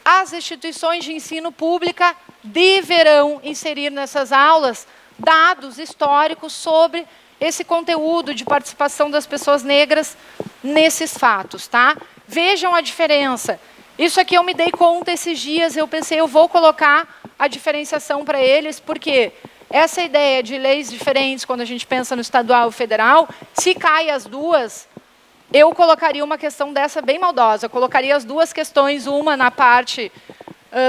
[SPEAKER 1] As instituições de ensino pública deverão inserir nessas aulas dados históricos sobre esse conteúdo de participação das pessoas negras nesses fatos, tá? Vejam a diferença. Isso aqui eu me dei conta esses dias, eu pensei, eu vou colocar a diferenciação para eles, porque essa ideia de leis diferentes, quando a gente pensa no estadual e federal, se cai as duas, eu colocaria uma questão dessa bem maldosa. Eu colocaria as duas questões, uma na parte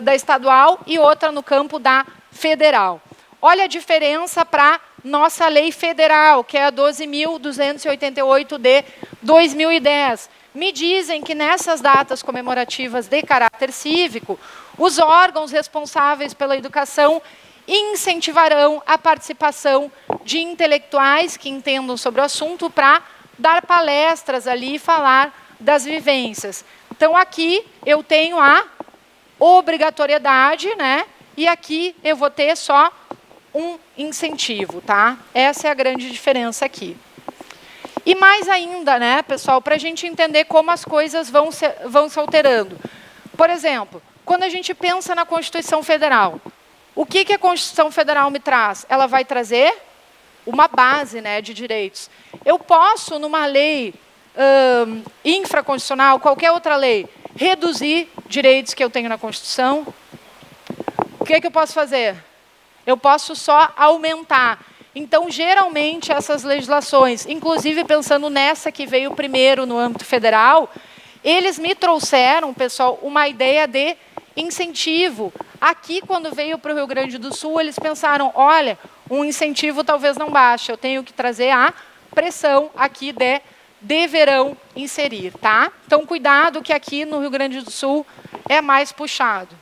[SPEAKER 1] da estadual e outra no campo da federal. Olha a diferença para nossa lei federal, que é a 12.288 de 2010. Me dizem que nessas datas comemorativas de caráter cívico, os órgãos responsáveis pela educação incentivarão a participação de intelectuais que entendam sobre o assunto para dar palestras ali e falar das vivências. Então, aqui eu tenho a obrigatoriedade, né? E aqui eu vou ter só um incentivo, tá? Essa é a grande diferença aqui. E mais ainda, né, pessoal, para a gente entender como as coisas vão se alterando. Por exemplo, quando a gente pensa na Constituição Federal, o que a Constituição Federal me traz? Ela vai trazer uma base, né, de direitos. Eu posso, numa lei infraconstitucional, qualquer outra lei, reduzir direitos que eu tenho na Constituição? O que eu posso fazer? Eu posso só aumentar. Então, geralmente, essas legislações, inclusive pensando nessa que veio primeiro no âmbito federal, eles me trouxeram, pessoal, uma ideia de incentivo. Aqui, quando veio para o Rio Grande do Sul, eles pensaram, olha, um incentivo talvez não baixe, eu tenho que trazer a pressão aqui de deverão inserir, tá? Então, cuidado que aqui no Rio Grande do Sul é mais puxado.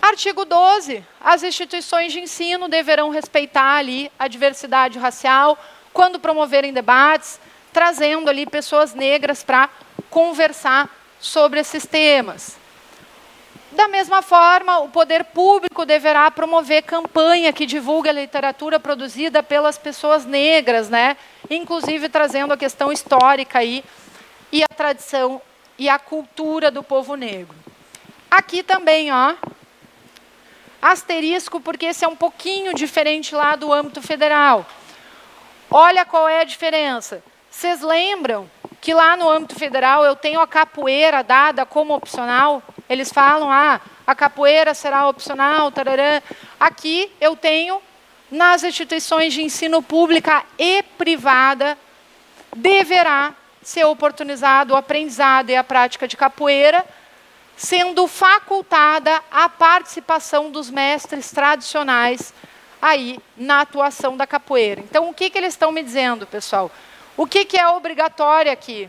[SPEAKER 1] Artigo 12. As instituições de ensino deverão respeitar ali a diversidade racial quando promoverem debates, trazendo ali pessoas negras para conversar sobre esses temas. Da mesma forma, o poder público deverá promover campanha que divulgue a literatura produzida pelas pessoas negras, né? Inclusive trazendo a questão histórica aí, e a tradição e a cultura do povo negro. Aqui também, ó, asterisco, porque esse é um pouquinho diferente lá do âmbito federal. Olha qual é a diferença. Vocês lembram que lá no âmbito federal eu tenho a capoeira dada como opcional? Eles falam, a capoeira será opcional, tararã. Aqui eu tenho, nas instituições de ensino pública e privada, deverá ser oportunizado o aprendizado e a prática de capoeira sendo facultada a participação dos mestres tradicionais aí na atuação da capoeira. Então, o que eles estão me dizendo, pessoal? O que é obrigatório aqui?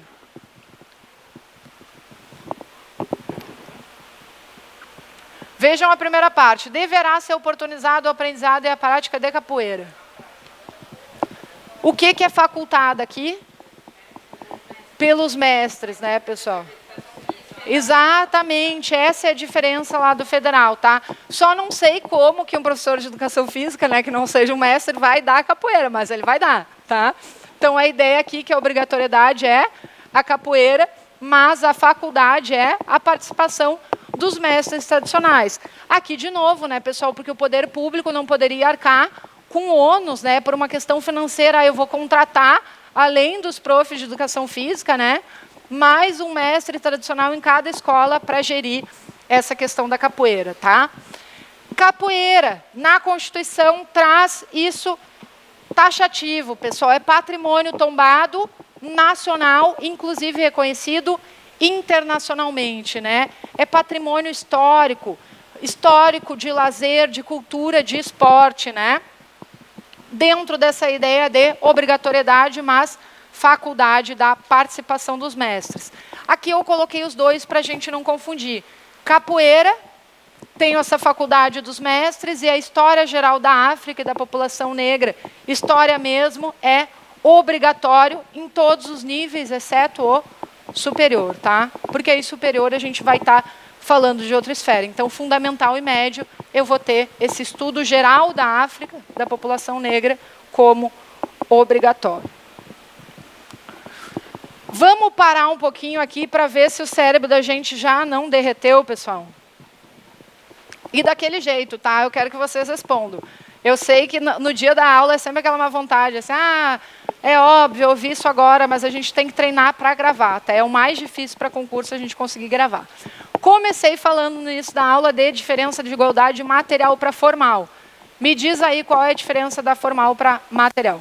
[SPEAKER 1] Vejam a primeira parte. Deverá ser oportunizado o aprendizado e a prática de capoeira. O que é facultado aqui? Pelos mestres, né, pessoal? Exatamente, essa é a diferença lá do federal, tá? Só não sei como que um professor de educação física, né, que não seja um mestre, vai dar capoeira, mas ele vai dar, tá? Então, a ideia aqui que a obrigatoriedade é a capoeira, mas a faculdade é a participação dos mestres tradicionais. Aqui, de novo, né, pessoal, porque o poder público não poderia arcar com ônus, né, por uma questão financeira. Eu vou contratar, além dos profs de educação física, né, mais um mestre tradicional em cada escola para gerir essa questão da capoeira, tá? Capoeira, na Constituição, traz isso taxativo, pessoal, é patrimônio tombado nacional, inclusive reconhecido internacionalmente, né? É patrimônio histórico, histórico de lazer, de cultura, de esporte, né? Dentro dessa ideia de obrigatoriedade, mas faculdade da participação dos mestres. Aqui eu coloquei os dois para a gente não confundir. Capoeira, tem essa faculdade dos mestres, e a história geral da África e da população negra, história mesmo, é obrigatório em todos os níveis, exceto o superior, tá? Porque aí superior a gente vai estar falando de outra esfera. Então, fundamental e médio, eu vou ter esse estudo geral da África, da população negra, como obrigatório. Vamos parar um pouquinho aqui para ver se o cérebro da gente já não derreteu, pessoal. E daquele jeito, tá? Eu quero que vocês respondam. Eu sei que no dia da aula é sempre aquela má vontade, assim, é óbvio, eu ouvi isso agora, mas a gente tem que treinar para gravar, tá? É o mais difícil para concurso a gente conseguir gravar. Comecei falando no início da aula de diferença de igualdade material para formal. Me diz aí qual é a diferença da formal para material.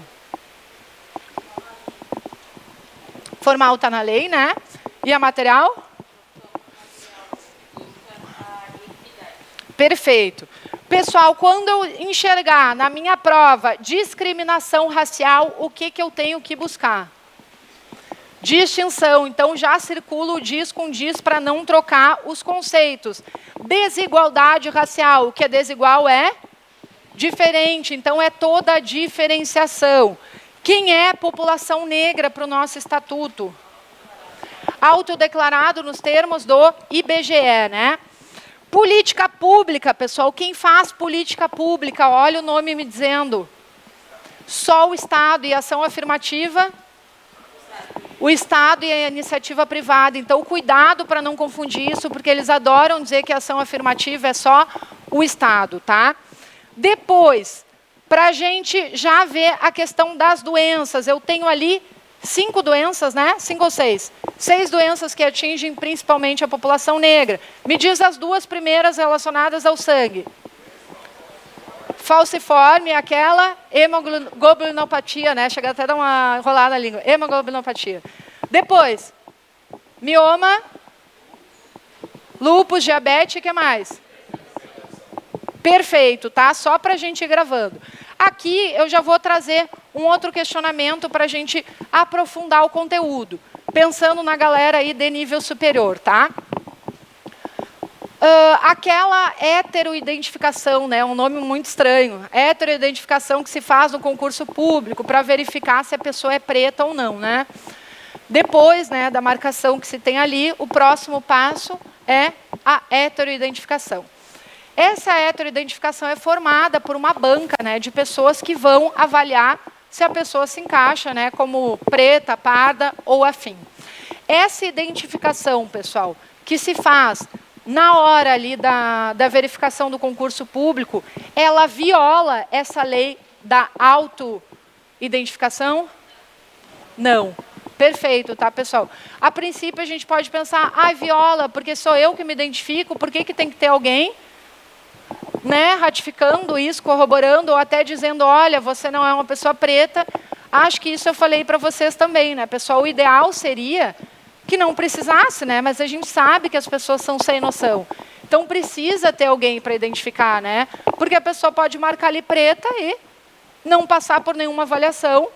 [SPEAKER 1] Formal está na lei, né? E a material? Perfeito. Pessoal, quando eu enxergar na minha prova discriminação racial, o que eu tenho que buscar? Distinção. Então, já circula o dis com dis para não trocar os conceitos. Desigualdade racial. O que é desigual é diferente. Então, é toda a diferenciação. Quem é população negra para o nosso estatuto? Autodeclarado nos termos do IBGE, né? Política pública, pessoal. Quem faz política pública? Olha o nome me dizendo. Só o Estado. E ação afirmativa? O Estado e a iniciativa privada. Então, cuidado para não confundir isso, porque eles adoram dizer que a ação afirmativa é só o Estado, tá? Depois, para a gente já ver a questão das doenças. Eu tenho ali 5 doenças, né? 5 ou 6? 6 doenças que atingem principalmente a população negra. Me diz as 2 primeiras relacionadas ao sangue. Falciforme, aquela hemoglobinopatia, né? Chega até a dar uma enrolada na língua. Hemoglobinopatia. Depois, mioma, lúpus, diabetes, o que mais? Perfeito, tá? Só para a gente ir gravando. Aqui eu já vou trazer um outro questionamento para a gente aprofundar o conteúdo, pensando na galera aí de nível superior, tá? Aquela heteroidentificação, né, um nome muito estranho, heteroidentificação que se faz no concurso público para verificar se a pessoa é preta ou não, né? Depois, né, da marcação que se tem ali, o próximo passo é a heteroidentificação. Essa heteroidentificação é formada por uma banca, né, de pessoas que vão avaliar se a pessoa se encaixa, né, como preta, parda ou afim. Essa identificação, pessoal, que se faz na hora ali da verificação do concurso público, ela viola essa lei da autoidentificação? Não. Perfeito, tá, pessoal? A princípio, a gente pode pensar, viola, porque sou eu que me identifico, por que tem que ter alguém, né, ratificando isso, corroborando, ou até dizendo, olha, você não é uma pessoa preta? Acho que isso eu falei para vocês também, né, pessoal? O ideal seria que não precisasse, né? Mas a gente sabe que as pessoas são sem noção. Então, precisa ter alguém para identificar, né? Porque a pessoa pode marcar ali preta e não passar por nenhuma avaliação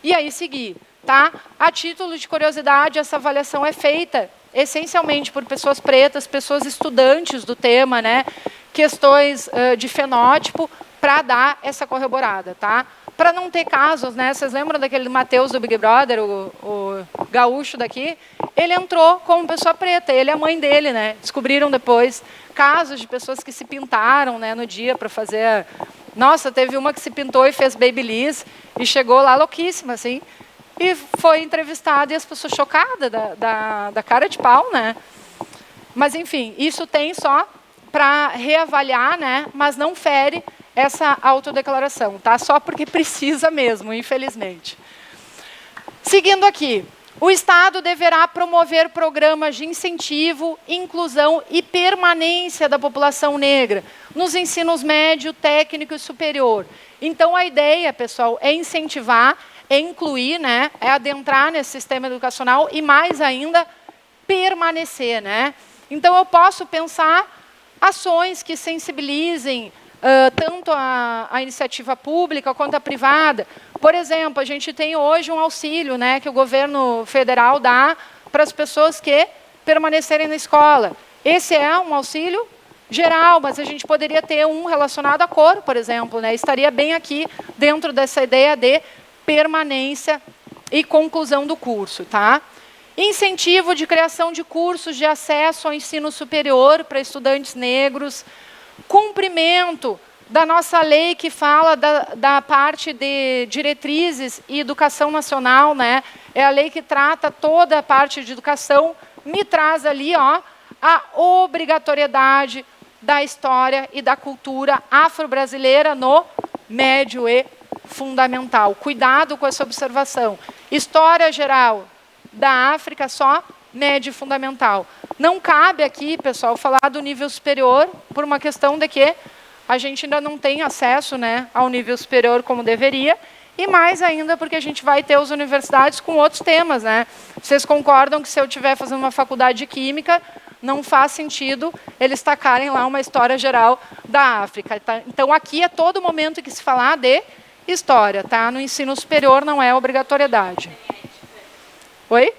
[SPEAKER 1] e aí seguir, tá? A título de curiosidade, essa avaliação é feita essencialmente por pessoas pretas, pessoas estudantes do tema, né? Questões de fenótipo, para dar essa corroborada, tá? Para não ter casos, né? Vocês lembram daquele Matheus do Big Brother, o gaúcho daqui? Ele entrou como pessoa preta, ele e a mãe dele, né? Descobriram depois casos de pessoas que se pintaram, né, no dia para fazer. Nossa, teve uma que se pintou e fez babyliss e chegou lá louquíssima, assim, e foi entrevistada e as pessoas chocadas da cara de pau, né? Mas enfim, isso tem só para reavaliar, né? Mas não fere essa autodeclaração, tá? Só porque precisa mesmo, infelizmente. Seguindo aqui, o Estado deverá promover programas de incentivo, inclusão e permanência da população negra nos ensinos médio, técnico e superior. Então, a ideia, pessoal, é incentivar, é incluir, né? É adentrar nesse sistema educacional e, mais ainda, permanecer, né? Então, eu posso pensar ações que sensibilizem tanto a iniciativa pública quanto a privada. Por exemplo, a gente tem hoje um auxílio, né, que o governo federal dá para as pessoas que permanecerem na escola. Esse é um auxílio geral, mas a gente poderia ter um relacionado à cor, por exemplo, né? Estaria bem aqui dentro dessa ideia de permanência e conclusão do curso, tá? Incentivo de criação de cursos de acesso ao ensino superior para estudantes negros, cumprimento da nossa lei que fala da parte de diretrizes e educação nacional, né? É a lei que trata toda a parte de educação, me traz ali, ó, a obrigatoriedade da história e da cultura afro-brasileira no médio e fundamental. Cuidado com essa observação. História geral da África só médio e fundamental. Não cabe aqui, pessoal, falar do nível superior por uma questão de que a gente ainda não tem acesso, né, ao nível superior como deveria, e mais ainda porque a gente vai ter as universidades com outros temas, né? Vocês concordam que se eu estiver fazendo uma faculdade de Química, não faz sentido eles tacarem lá uma história geral da África. Tá? Então, aqui é todo momento que se falar de história, tá? No ensino superior não é obrigatoriedade. Oi?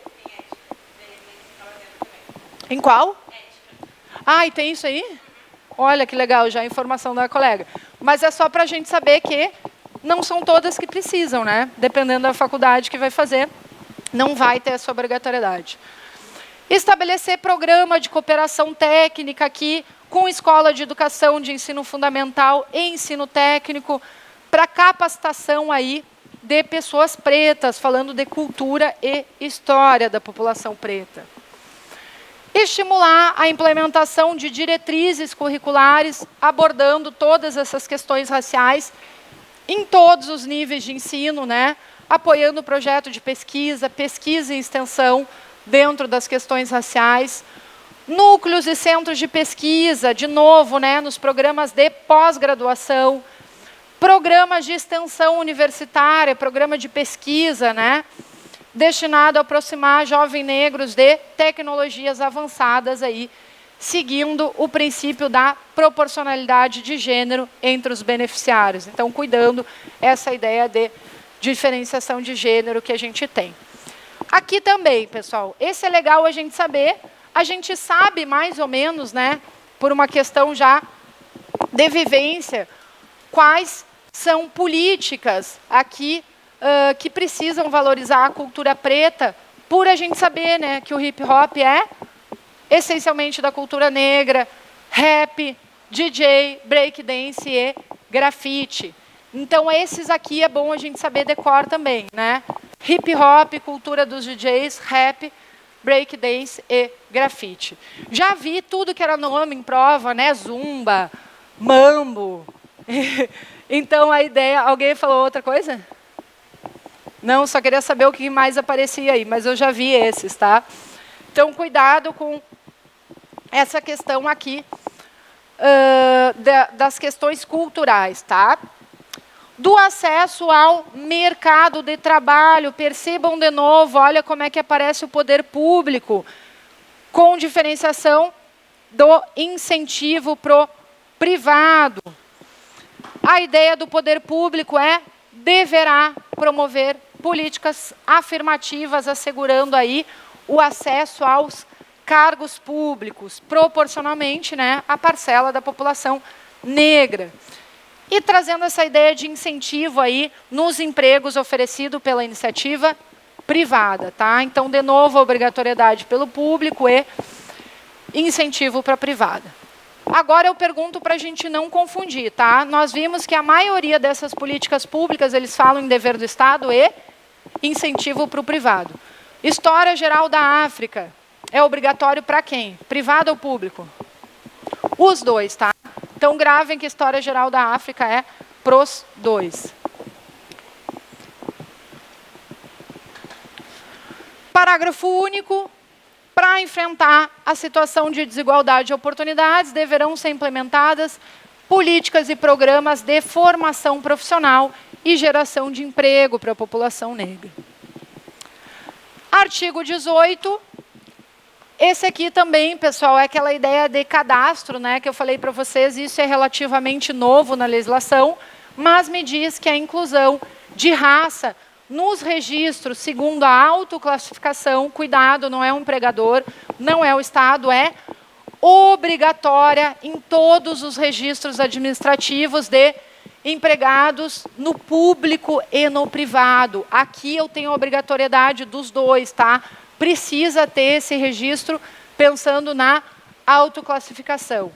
[SPEAKER 1] Em qual? Ah, e tem isso aí? Olha que legal, já a informação da colega. Mas é só para a gente saber que não são todas que precisam, né? Dependendo da faculdade que vai fazer, não vai ter essa obrigatoriedade. Estabelecer programa de cooperação técnica aqui com escola de educação de ensino fundamental e ensino técnico para capacitação aí de pessoas pretas, falando de cultura e história da população preta. Estimular a implementação de diretrizes curriculares abordando todas essas questões raciais em todos os níveis de ensino, né? Apoiando o projeto de pesquisa, pesquisa e extensão dentro das questões raciais. Núcleos e centros de pesquisa, de novo, né, nos programas de pós-graduação, programas de extensão universitária, programa de pesquisa, né? Destinado a aproximar jovens negros de tecnologias avançadas, aí, seguindo o princípio da proporcionalidade de gênero entre os beneficiários. Então, cuidando essa ideia de diferenciação de gênero que a gente tem. Aqui também, pessoal, esse é legal a gente saber. A gente sabe mais ou menos, né, por uma questão já de vivência, quais são políticas aqui que precisam valorizar a cultura preta, por a gente saber, né, que o hip hop é essencialmente da cultura negra, rap, DJ, breakdance e grafite. Então, esses aqui é bom a gente saber decor também, né? Hip hop, cultura dos DJs, rap, breakdance e grafite. Já vi tudo que era nome em prova, né? Zumba, mambo. Então, a ideia... Alguém falou outra coisa? Não, só queria saber o que mais aparecia aí, mas eu já vi esses, tá? Então, cuidado com essa questão aqui das questões culturais, tá? do acesso ao mercado de trabalho. Percebam de novo, olha como é que aparece o poder público, com diferenciação do incentivo para o privado. A ideia do poder público é deverá promover políticas afirmativas, assegurando aí o acesso aos cargos públicos, proporcionalmente, né, à parcela da população negra. E trazendo essa ideia de incentivo aí nos empregos oferecido pela iniciativa privada, tá? Então, de novo, a obrigatoriedade pelo público e incentivo para a privada. Agora eu pergunto para a gente não confundir, tá? Nós vimos que a maioria dessas políticas públicas, eles falam em dever do Estado e incentivo para o privado. História Geral da África é obrigatório para quem? Privado ou público? Os dois, tá? Então, gravem que a História Geral da África é pros dois. Parágrafo único. Para enfrentar a situação de desigualdade de oportunidades, deverão ser implementadas políticas e programas de formação profissional e geração de emprego para a população negra. Artigo 18. Esse aqui também, pessoal, é aquela ideia de cadastro, né, que eu falei para vocês. Isso é relativamente novo na legislação, mas me diz que a inclusão de raça nos registros, segundo a autoclassificação, cuidado, não é um empregador, não é o Estado, é obrigatória em todos os registros administrativos de empregados no público e no privado. Aqui eu tenho a obrigatoriedade dos dois, tá? Precisa ter esse registro pensando na autoclassificação.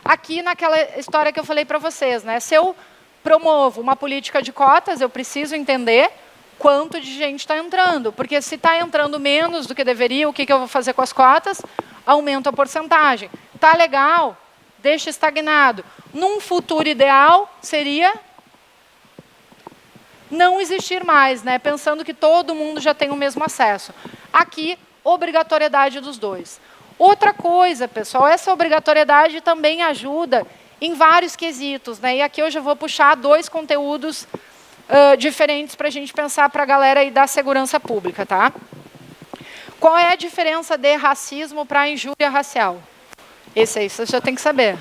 [SPEAKER 1] Aqui naquela história que eu falei para vocês, né? Se eu promovo uma política de cotas, eu preciso entender quanto de gente está entrando. Porque se está entrando menos do que deveria, o que eu vou fazer com as cotas? Aumento a porcentagem. Está legal, deixa estagnado. Num futuro ideal, seria não existir mais, né? Pensando que todo mundo já tem o mesmo acesso. Aqui, obrigatoriedade dos dois. Outra coisa, pessoal, essa obrigatoriedade também ajuda em vários quesitos, né? E aqui eu já vou puxar dois conteúdos diferentes para a gente pensar para a galera aí da segurança pública, tá? Qual é a diferença de racismo para injúria racial? Esse aí você já tem que saber.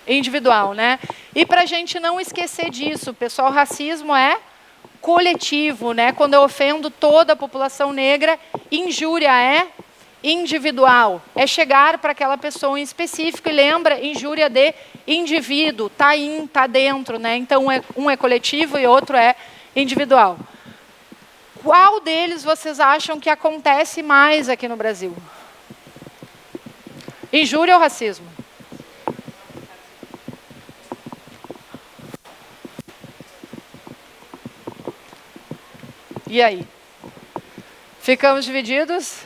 [SPEAKER 1] Individual, né? E para a gente não esquecer disso, pessoal, racismo é coletivo, né? Quando eu ofendo toda a população negra, injúria é individual, é chegar para aquela pessoa em específico e lembra, injúria de indivíduo, tá dentro, né? Então um é coletivo e outro é individual. Qual deles vocês acham que acontece mais aqui no Brasil? Injúria ou racismo? E aí? Ficamos divididos?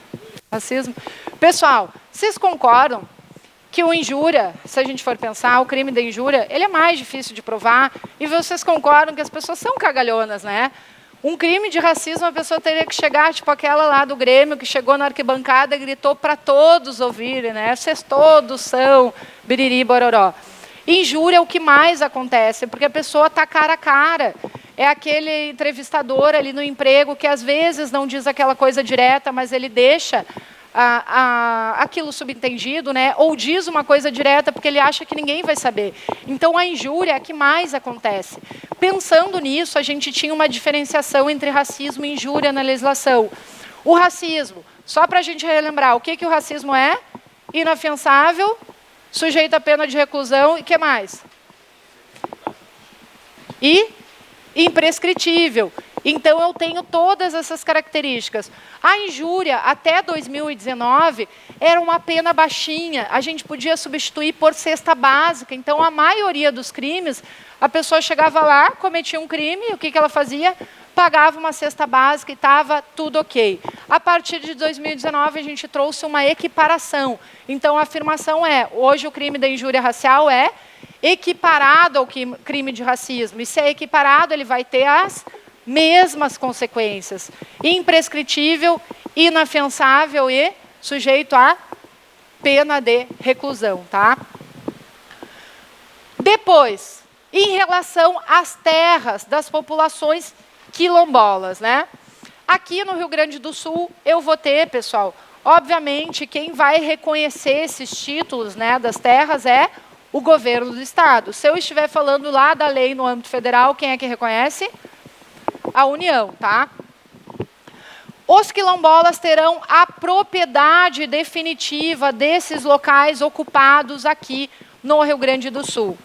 [SPEAKER 1] Racismo. Pessoal, vocês concordam que o injúria, se a gente for pensar, o crime da injúria, ele é mais difícil de provar, e vocês concordam que as pessoas são cagalhonas, né? Um crime de racismo, a pessoa teria que chegar, tipo aquela lá do Grêmio, que chegou na arquibancada e gritou para todos ouvirem, né? Vocês todos são biriri, bororó. Injúria é o que mais acontece, porque a pessoa está cara a cara. É aquele entrevistador ali no emprego que às vezes não diz aquela coisa direta, mas ele deixa aquilo subentendido, né? Ou diz uma coisa direta porque ele acha que ninguém vai saber. Então, a injúria é a que mais acontece. Pensando nisso, a gente tinha uma diferenciação entre racismo e injúria na legislação. O racismo, só para a gente relembrar, o que o racismo é? Inafiançável, sujeito a pena de reclusão e o que mais? E imprescritível. Então, eu tenho todas essas características. A injúria, até 2019, era uma pena baixinha. A gente podia substituir por cesta básica. Então, a maioria dos crimes, a pessoa chegava lá, cometia um crime, o que ela fazia? Pagava uma cesta básica e estava tudo ok. A partir de 2019, a gente trouxe uma equiparação. Então, a afirmação é, hoje o crime da injúria racial é equiparado ao crime de racismo. E se é equiparado, ele vai ter as mesmas consequências. Imprescritível, inafiançável e sujeito a pena de reclusão, tá? Depois, em relação às terras das populações quilombolas, né? Aqui no Rio Grande do Sul, eu vou ter, pessoal, obviamente, quem vai reconhecer esses títulos, né, das terras é o governo do estado. Se eu estiver falando lá da lei no âmbito federal, quem é que reconhece? A União, tá? Os quilombolas terão a propriedade definitiva desses locais ocupados aqui no Rio Grande do Sul.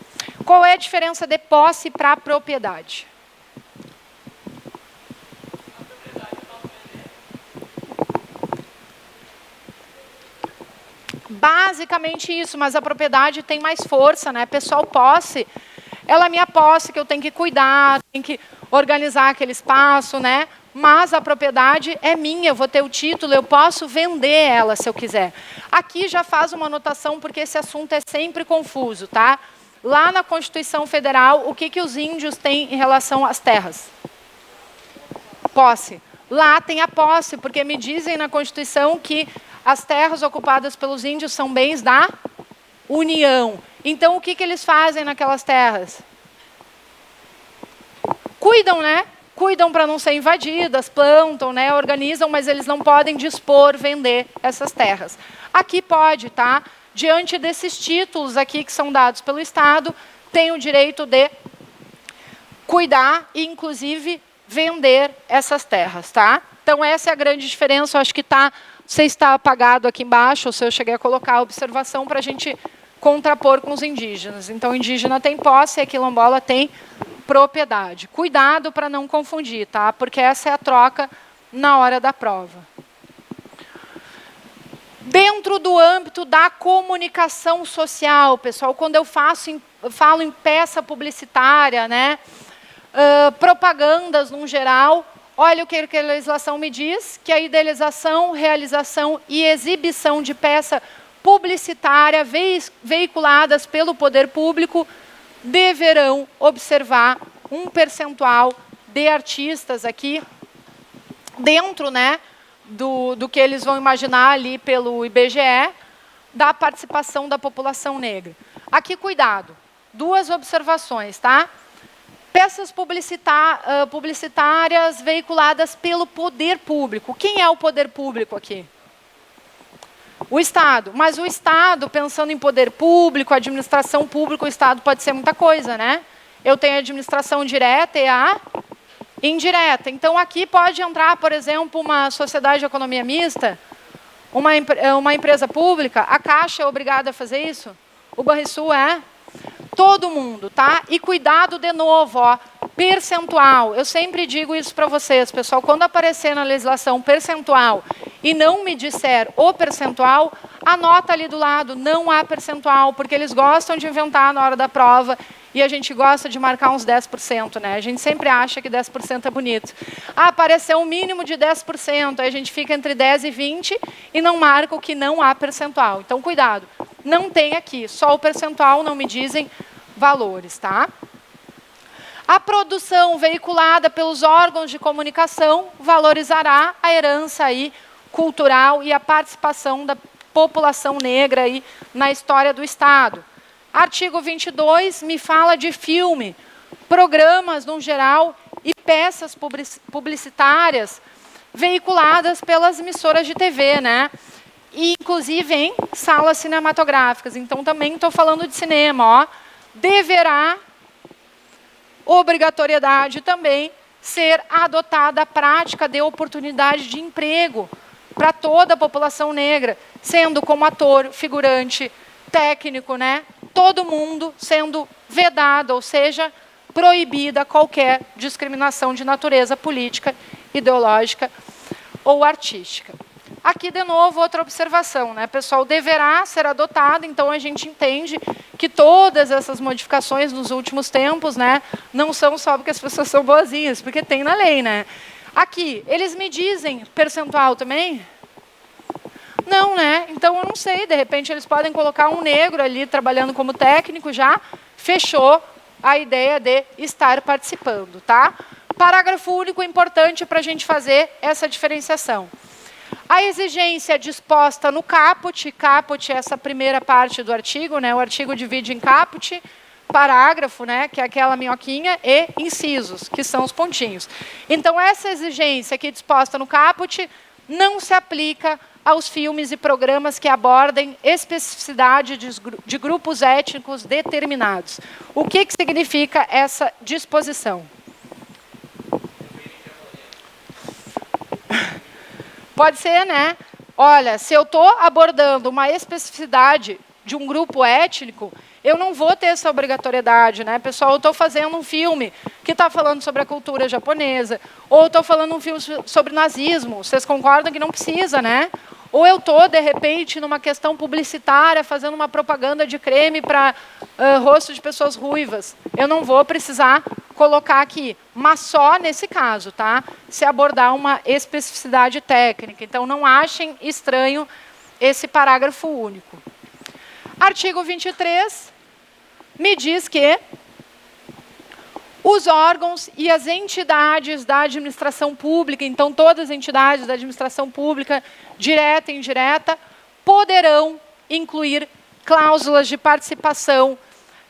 [SPEAKER 1] Qual é a diferença de posse para propriedade? Basicamente isso, mas a propriedade tem mais força, né? Pessoal, posse, ela é minha posse, que eu tenho que cuidar, tenho que organizar aquele espaço, né? Mas a propriedade é minha, eu vou ter o título, eu posso vender ela se eu quiser. Aqui já faz uma anotação, porque esse assunto é sempre confuso, tá? Lá na Constituição Federal, o que os índios têm em relação às terras? Posse. Lá tem a posse, porque me dizem na Constituição que as terras ocupadas pelos índios são bens da União. Então, o que eles fazem naquelas terras? Cuidam, né? Cuidam para não ser invadidas, plantam, né? Organizam, mas eles não podem dispor, vender essas terras. Aqui pode, tá? Diante desses títulos aqui que são dados pelo Estado, tem o direito de cuidar e, inclusive, vender essas terras, tá? Então, essa é a grande diferença. Eu acho que tá, não sei se está apagado aqui embaixo, ou se eu cheguei a colocar a observação para a gente contrapor com os indígenas. Então, o indígena tem posse e a quilombola tem propriedade. Cuidado para não confundir, tá? Porque essa é a troca na hora da prova. Dentro do âmbito da comunicação social, pessoal, quando eu falo em peça publicitária, né? Propagandas, no geral, olha o que a legislação me diz, que a idealização, realização e exibição de peça publicitária veiculadas pelo poder público deverão observar um percentual de artistas aqui, dentro, né, do que eles vão imaginar ali pelo IBGE, da participação da população negra. Aqui, cuidado, duas observações, tá? Peças publicitárias veiculadas pelo poder público. Quem é o poder público aqui? O Estado. Mas o Estado, pensando em poder público, administração pública, o Estado pode ser muita coisa, né? Eu tenho a administração direta e a indireta. Então, aqui pode entrar, por exemplo, uma sociedade de economia mista, uma empresa pública. A Caixa é obrigada a fazer isso? O Banrisul é? Todo mundo, tá? E cuidado de novo, ó, percentual. Eu sempre digo isso para vocês, pessoal. Quando aparecer na legislação percentual e não me disser o percentual, anota ali do lado, não há percentual, porque eles gostam de inventar na hora da prova e a gente gosta de marcar uns 10%, né? A gente sempre acha que 10% é bonito. Ah, apareceu um mínimo de 10%, aí a gente fica entre 10 e 20 e não marca o que não há percentual. Então, cuidado. Não tem aqui, só o percentual, não me dizem valores, tá? A produção veiculada pelos órgãos de comunicação valorizará a herança aí cultural e a participação da população negra aí na história do Estado. Artigo 22 me fala de filme, programas no geral e peças publicitárias veiculadas pelas emissoras de TV, né? E, inclusive, em salas cinematográficas. Então, também estou falando de cinema, ó. Deverá, obrigatoriedade também, ser adotada a prática de oportunidade de emprego para toda a população negra, sendo como ator, figurante, técnico, né? Todo mundo sendo vedado, ou seja, proibida qualquer discriminação de natureza política, ideológica ou artística. Aqui, de novo, outra observação, né? Pessoal, deverá ser adotado, então a gente entende que todas essas modificações nos últimos tempos, né, não são só porque as pessoas são boazinhas, porque tem na lei, né? Aqui, eles me dizem percentual também? Não, né? Então eu não sei, de repente eles podem colocar um negro ali trabalhando como técnico, já fechou a ideia de estar participando, tá? Parágrafo único importante para a gente fazer essa diferenciação. A exigência disposta no caput é essa primeira parte do artigo, né? O artigo divide em caput, parágrafo, né, que é aquela minhoquinha, e incisos, que são os pontinhos. Então, essa exigência aqui disposta no caput não se aplica aos filmes e programas que abordem especificidade de grupos étnicos determinados. O que significa essa disposição? Pode ser, né? Olha, se eu estou abordando uma especificidade de um grupo étnico, eu não vou ter essa obrigatoriedade, né? Pessoal, eu estou fazendo um filme que está falando sobre a cultura japonesa, ou estou falando um filme sobre nazismo. Vocês concordam que não precisa, né? Ou eu estou, de repente, numa questão publicitária, fazendo uma propaganda de creme para rosto de pessoas ruivas. Eu não vou precisar colocar aqui, mas só nesse caso, tá? Se abordar uma especificidade técnica. Então, não achem estranho esse parágrafo único. Artigo 23 me diz que os órgãos e as entidades da administração pública, então todas as entidades da administração pública, direta e indireta, poderão incluir cláusulas de participação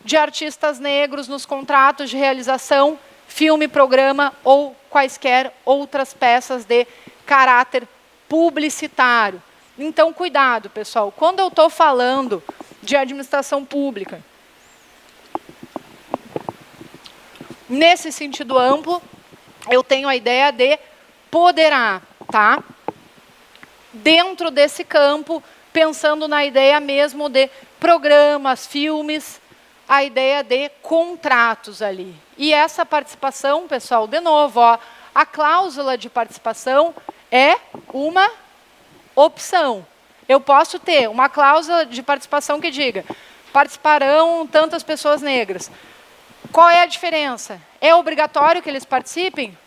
[SPEAKER 1] de artistas negros nos contratos de realização, filme, programa ou quaisquer outras peças de caráter publicitário. Então, cuidado, pessoal. Quando eu estou falando de administração pública, nesse sentido amplo, eu tenho a ideia de poderá, tá? Dentro desse campo, pensando na ideia mesmo de programas, filmes, a ideia de contratos ali. E essa participação, pessoal, de novo, ó, a cláusula de participação é uma opção. Eu posso ter uma cláusula de participação que diga: participarão tantas pessoas negras. Qual é a diferença? É obrigatório que eles participem?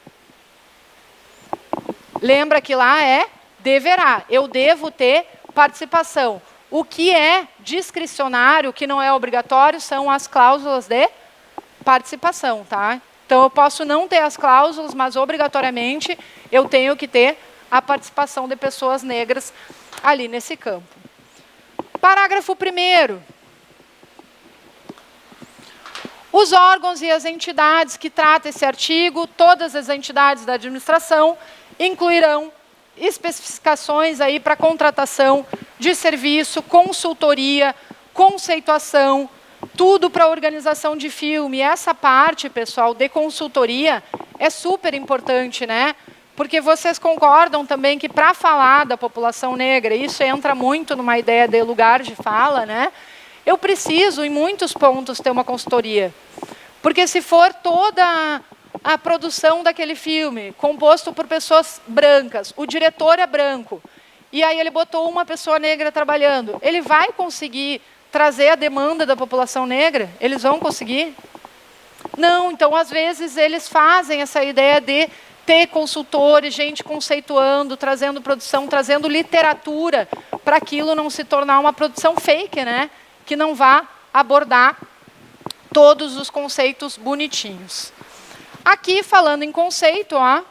[SPEAKER 1] Lembra que lá é deverá. Eu devo ter participação. O que é discricionário, que não é obrigatório, são as cláusulas de participação, tá? Então, eu posso não ter as cláusulas, mas obrigatoriamente eu tenho que ter a participação de pessoas negras ali nesse campo. Parágrafo 1º. Os órgãos e as entidades que tratam esse artigo, todas as entidades da administração, incluirão especificações aí para contratação de serviço, consultoria, conceituação, tudo para organização de filme. E essa parte, pessoal, de consultoria é super importante, né? Porque vocês concordam também que para falar da população negra, isso entra muito numa ideia de lugar de fala, né? Eu preciso, em muitos pontos, ter uma consultoria. Porque se for toda a produção daquele filme, composto por pessoas brancas, o diretor é branco, e aí ele botou uma pessoa negra trabalhando, ele vai conseguir trazer a demanda da população negra? Eles vão conseguir? Não, então, às vezes, eles fazem essa ideia de ter consultores, gente conceituando, trazendo produção, trazendo literatura, para aquilo não se tornar uma produção fake, né? Que não vá abordar todos os conceitos bonitinhos. Aqui, falando em conceito, ó,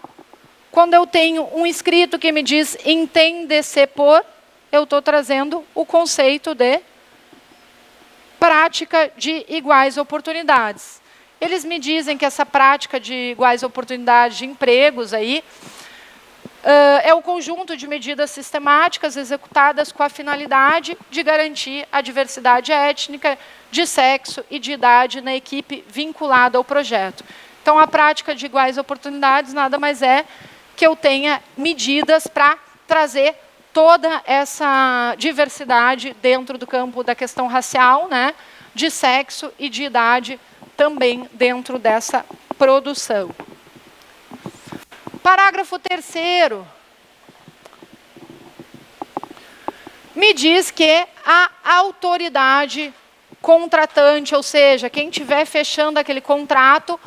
[SPEAKER 1] quando eu tenho um escrito que me diz entende-se por, eu estou trazendo o conceito de prática de iguais oportunidades. Eles me dizem que essa prática de iguais oportunidades de empregos aí, é o conjunto de medidas sistemáticas executadas com a finalidade de garantir a diversidade étnica, de sexo e de idade na equipe vinculada ao projeto. Então, a prática de iguais oportunidades nada mais é que eu tenha medidas para trazer toda essa diversidade dentro do campo da questão racial, né, de sexo e de idade também dentro dessa produção. Parágrafo 3º. Me diz que a autoridade contratante, ou seja, quem estiver fechando aquele contrato,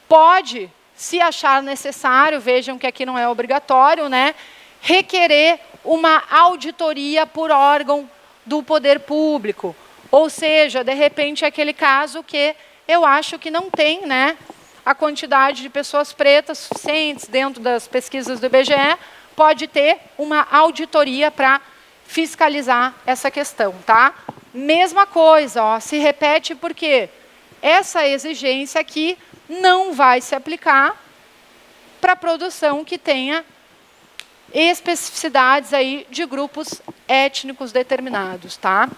[SPEAKER 1] pode, se achar necessário, vejam que aqui não é obrigatório, né, requerer uma auditoria por órgão do poder público. Ou seja, de repente, é aquele caso que eu acho que não tem, né, a quantidade de pessoas pretas suficientes dentro das pesquisas do IBGE, pode ter uma auditoria para fiscalizar essa questão, tá? Mesma coisa, ó, se repete porque essa exigência aqui não vai se aplicar para a produção que tenha especificidades aí de grupos étnicos determinados, tá?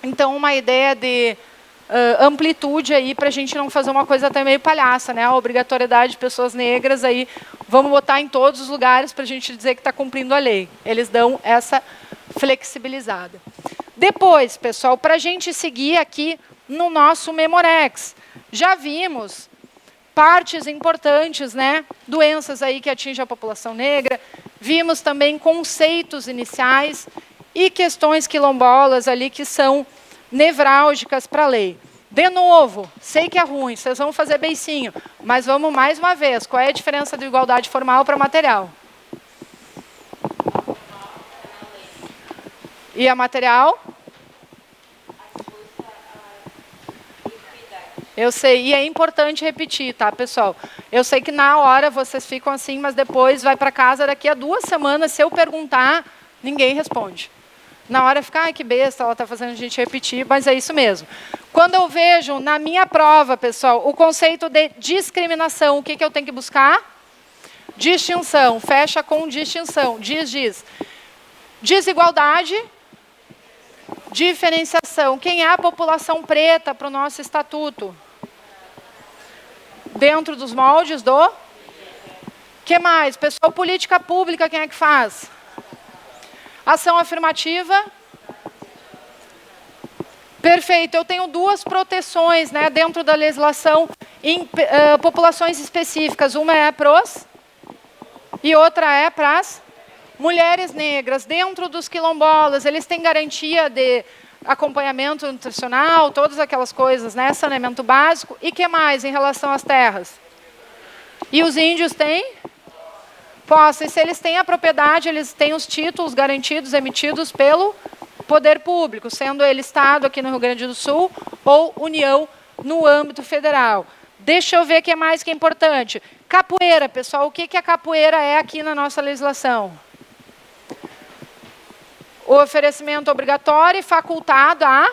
[SPEAKER 1] Então, uma ideia de amplitude aí para a gente não fazer uma coisa até meio palhaça, né? A obrigatoriedade de pessoas negras aí, vamos botar em todos os lugares para a gente dizer que está cumprindo a lei. Eles dão essa flexibilizada. Depois, pessoal, para a gente seguir aqui no nosso Memorex, já vimos partes importantes, né? Doenças aí que atingem a população negra, vimos também conceitos iniciais e questões quilombolas ali que são nevrálgicas para a lei. De novo, sei que é ruim, vocês vão fazer beicinho, mas vamos mais uma vez. Qual é a diferença de igualdade formal para material? E a material? Eu sei, e é importante repetir, tá, pessoal? Eu sei que na hora vocês ficam assim, mas depois vai para casa, daqui a 2 semanas, se eu perguntar, ninguém responde. Na hora fica, ai, que besta, ela está fazendo a gente repetir, mas é isso mesmo. Quando eu vejo na minha prova, pessoal, o conceito de discriminação, o que eu tenho que buscar? Distinção, fecha com distinção, diz. Desigualdade, diferenciação. Quem é a população preta para o nosso estatuto? Dentro dos moldes do? Que mais? Pessoal, política pública, quem é que faz? Ação afirmativa. Perfeito. Eu tenho 2 proteções, né, dentro da legislação em populações específicas. Uma é para os e outra é para as mulheres negras. Dentro dos quilombolas, eles têm garantia de acompanhamento nutricional, todas aquelas coisas, né, saneamento básico. E que mais em relação às terras? E os índios têm? Posse. E se eles têm a propriedade, eles têm os títulos garantidos, emitidos pelo poder público, sendo ele Estado aqui no Rio Grande do Sul ou União no âmbito federal. Deixa eu ver o que é mais que é importante. Capoeira, pessoal. O que a capoeira é aqui na nossa legislação? O oferecimento obrigatório e facultado a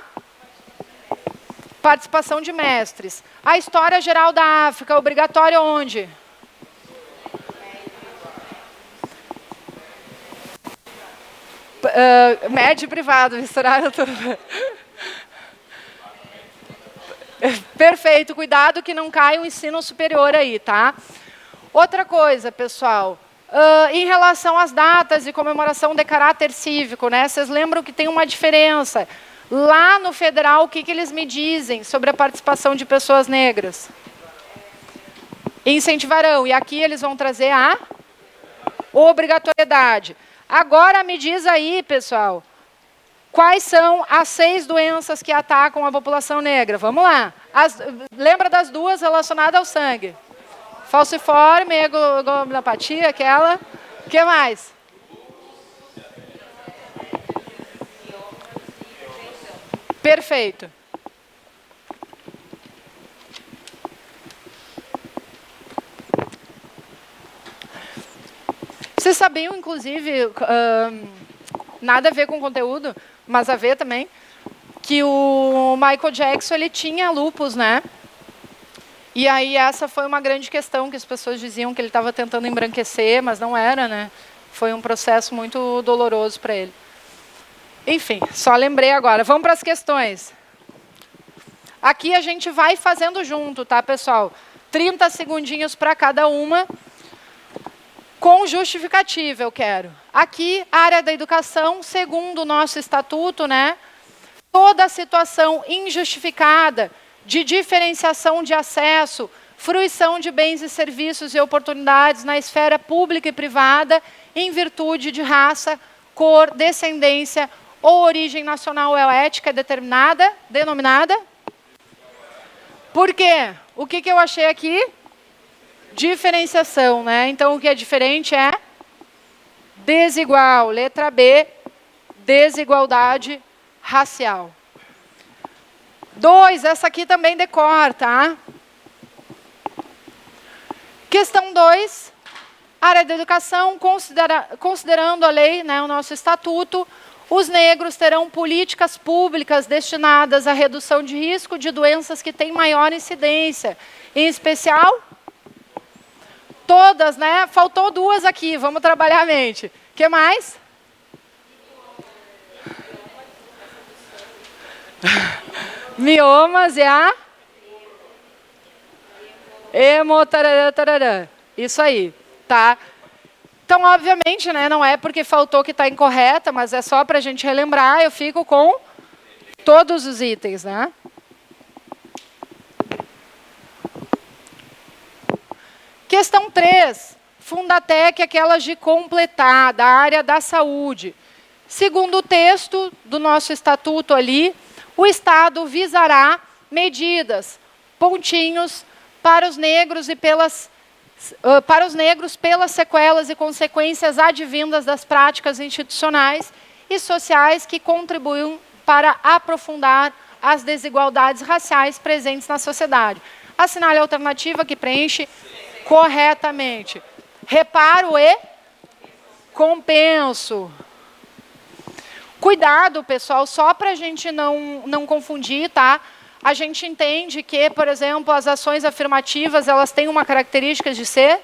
[SPEAKER 1] participação de mestres. A história geral da África, obrigatório onde? Médio e privado, misturaram tudo. Perfeito, cuidado que não caia o ensino superior aí, tá? Outra coisa, pessoal, em relação às datas de comemoração de caráter cívico, né? Vocês lembram que tem uma diferença. Lá no federal, o que eles me dizem sobre a participação de pessoas negras? Incentivarão. E aqui eles vão trazer a obrigatoriedade. Agora me diz aí, pessoal, quais são as 6 doenças que atacam a população negra? Vamos lá. Lembra das 2 relacionadas ao sangue? Falciforme, hemoglobinopatia, aquela. O que mais? Perfeito. Vocês sabiam, inclusive, nada a ver com o conteúdo, mas a ver também, que o Michael Jackson ele tinha lupus, né? E aí essa foi uma grande questão que as pessoas diziam que ele estava tentando embranquecer, mas não era, né? Foi um processo muito doloroso para ele. Enfim, só lembrei agora. Vamos para as questões. Aqui a gente vai fazendo junto, tá, pessoal? 30 segundinhos para cada uma. Com justificativa, eu quero. Aqui, área da educação, segundo o nosso estatuto, né? Toda a situação injustificada de diferenciação de acesso, fruição de bens e serviços e oportunidades na esfera pública e privada, em virtude de raça, cor, descendência ou origem nacional ou étnica determinada, denominada. Por quê? O que eu achei aqui? Diferenciação, né? Então, o que é diferente é desigual. Letra B, desigualdade racial. 2, essa aqui também decora, tá? Questão 2, área da educação, considerando a lei, né, o nosso estatuto, Os negros terão políticas públicas destinadas à redução de risco de doenças que têm maior incidência. Em especial, todas, né? Faltou 2 aqui, vamos trabalhar a mente. O que mais? Miomas e a hemotarará. Isso aí, tá? Então, obviamente, né, não é porque faltou que está incorreta, mas é só para a gente relembrar, eu fico com todos os itens, né? Questão 3, Fundatec, aquelas de completar, da área da saúde. Segundo o texto do nosso estatuto ali, o Estado visará medidas, pontinhos, para os negros pelas sequelas e consequências advindas das práticas institucionais e sociais que contribuem para aprofundar as desigualdades raciais presentes na sociedade. Assinale a alternativa que preenche corretamente. Reparo e compenso. Cuidado, pessoal, só para a gente não confundir, tá? A gente entende que, por exemplo, as ações afirmativas, elas têm uma característica de ser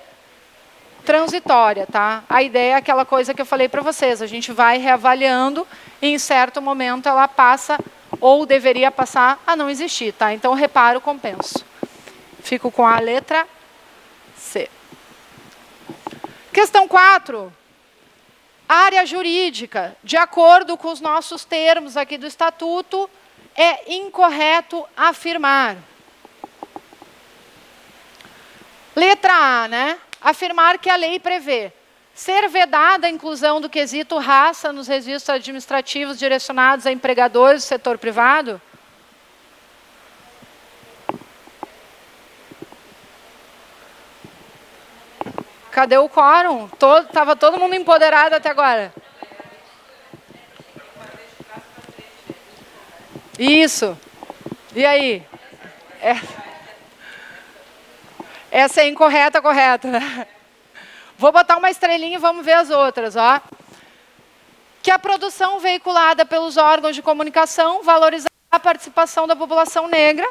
[SPEAKER 1] transitória, tá? A ideia é aquela coisa que eu falei para vocês, a gente vai reavaliando e em certo momento ela passa, ou deveria passar, a não existir, tá? Então, reparo, compenso. Fico com a letra C. Questão 4. Área jurídica. De acordo com os nossos termos aqui do Estatuto, é incorreto afirmar. Letra A, né? Afirmar que a lei prevê ser vedada a inclusão do quesito raça nos registros administrativos direcionados a empregadores do setor privado? Cadê o quórum? Estava todo mundo empoderado até agora. Isso. E aí? Essa é incorreta, correta, né? Vou botar uma estrelinha e vamos ver as outras, ó. Que a produção veiculada pelos órgãos de comunicação valorizará a participação da população negra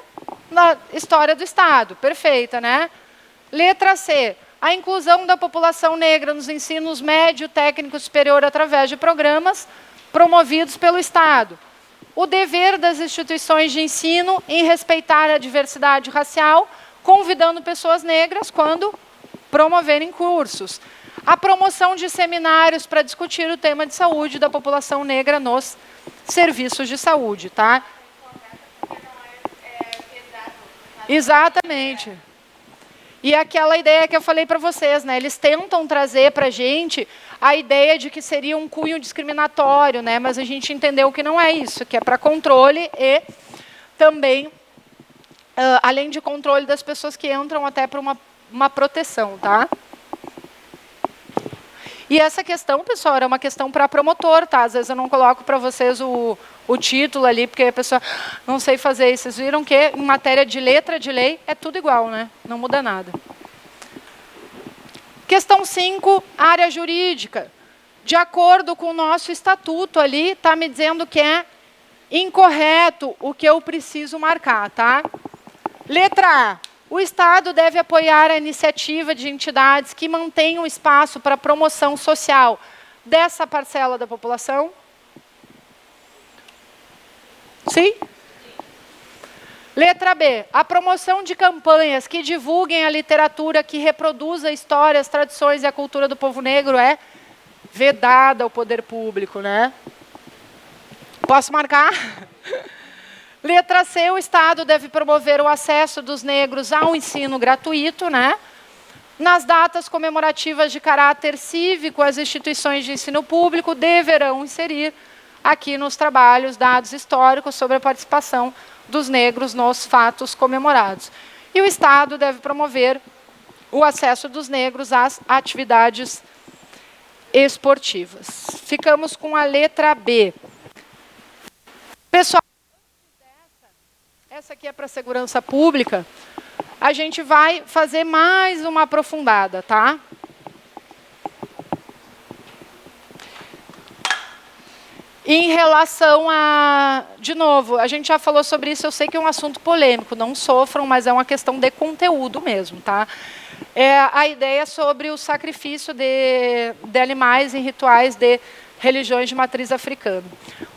[SPEAKER 1] na história do Estado. Perfeita, né? Letra C. A inclusão da população negra nos ensinos médio, técnico e superior através de programas promovidos pelo Estado. O dever das instituições de ensino em respeitar a diversidade racial, convidando pessoas negras quando promoverem cursos. A promoção de seminários para discutir o tema de saúde da população negra nos serviços de saúde, tá? Exatamente. E aquela ideia que eu falei para vocês, né? Eles tentam trazer para a gente a ideia de que seria um cunho discriminatório, né? Mas a gente entendeu que não é isso, que é para controle e também, além de controle das pessoas que entram até para uma proteção, tá? E essa questão, pessoal, era uma questão para promotor, tá? Às vezes eu não coloco para vocês o título ali, porque a pessoa não sei fazer isso. Vocês viram que em matéria de letra de lei é tudo igual, né? Não muda nada. Questão 5, área jurídica. De acordo com o nosso estatuto ali, está me dizendo que é incorreto o que eu preciso marcar, tá? Letra A. O Estado deve apoiar a iniciativa de entidades que mantenham espaço para promoção social dessa parcela da população? Sim? Letra B. A promoção de campanhas que divulguem a literatura que reproduza histórias, tradições e a cultura do povo negro é vedada ao poder público, né? Posso marcar? Letra C, o Estado deve promover o acesso dos negros ao ensino gratuito, né? Nas datas comemorativas de caráter cívico, as instituições de ensino público deverão inserir aqui nos trabalhos dados históricos sobre a participação dos negros nos fatos comemorados. E o Estado deve promover o acesso dos negros às atividades esportivas. Ficamos com a letra B. Pessoal, essa aqui é para a segurança pública. A gente vai fazer mais uma aprofundada, tá? Em relação a... De novo, a gente já falou sobre isso, eu sei que é um assunto polêmico, não sofram, mas é uma questão de conteúdo mesmo, tá? A ideia sobre o sacrifício de animais em rituais de religiões de matriz africana.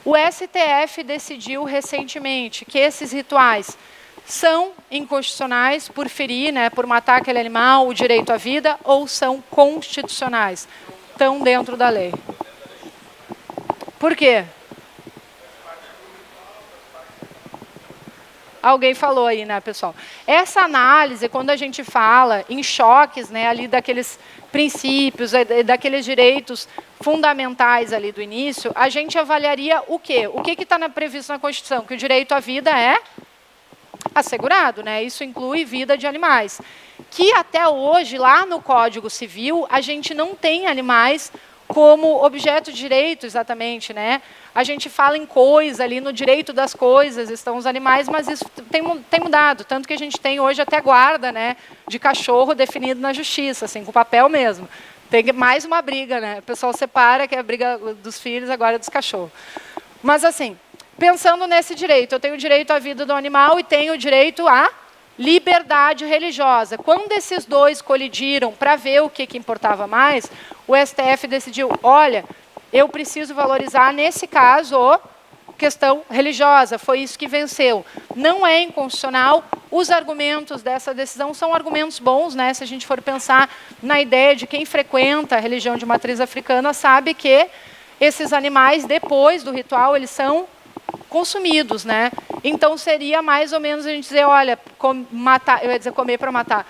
[SPEAKER 1] O STF decidiu recentemente que esses rituais são inconstitucionais por ferir, né, por matar aquele animal, o direito à vida, ou são constitucionais, estão dentro da lei. Por quê? Alguém falou aí, né, pessoal? Essa análise, quando a gente fala em choques, né, ali daqueles princípios, daqueles direitos fundamentais ali do início, a gente avaliaria o quê? O que está previsto na Constituição? Que o direito à vida é assegurado, né? Isso inclui vida de animais. Que até hoje, lá no Código Civil, a gente não tem animais como objeto de direito, exatamente, né? A gente fala em coisa, ali no direito das coisas estão os animais, mas isso tem mudado, tanto que a gente tem hoje até guarda, né, de cachorro definido na justiça, assim, com papel mesmo. Tem mais uma briga, né? O pessoal separa, que é a briga dos filhos, agora é dos cachorros. Mas, assim, pensando nesse direito, eu tenho o direito à vida do animal e tenho o direito à liberdade religiosa. Quando esses dois colidiram para ver o que importava mais, o STF decidiu, olha, eu preciso valorizar, nesse caso, a questão religiosa. Foi isso que venceu. Não é inconstitucional. Os argumentos dessa decisão são argumentos bons, né? Se a gente for pensar na ideia de quem frequenta a religião de matriz africana, sabe que esses animais, depois do ritual, eles são consumidos, né? Então, seria mais ou menos a gente dizer, olha, matar, eu ia dizer comer para matar.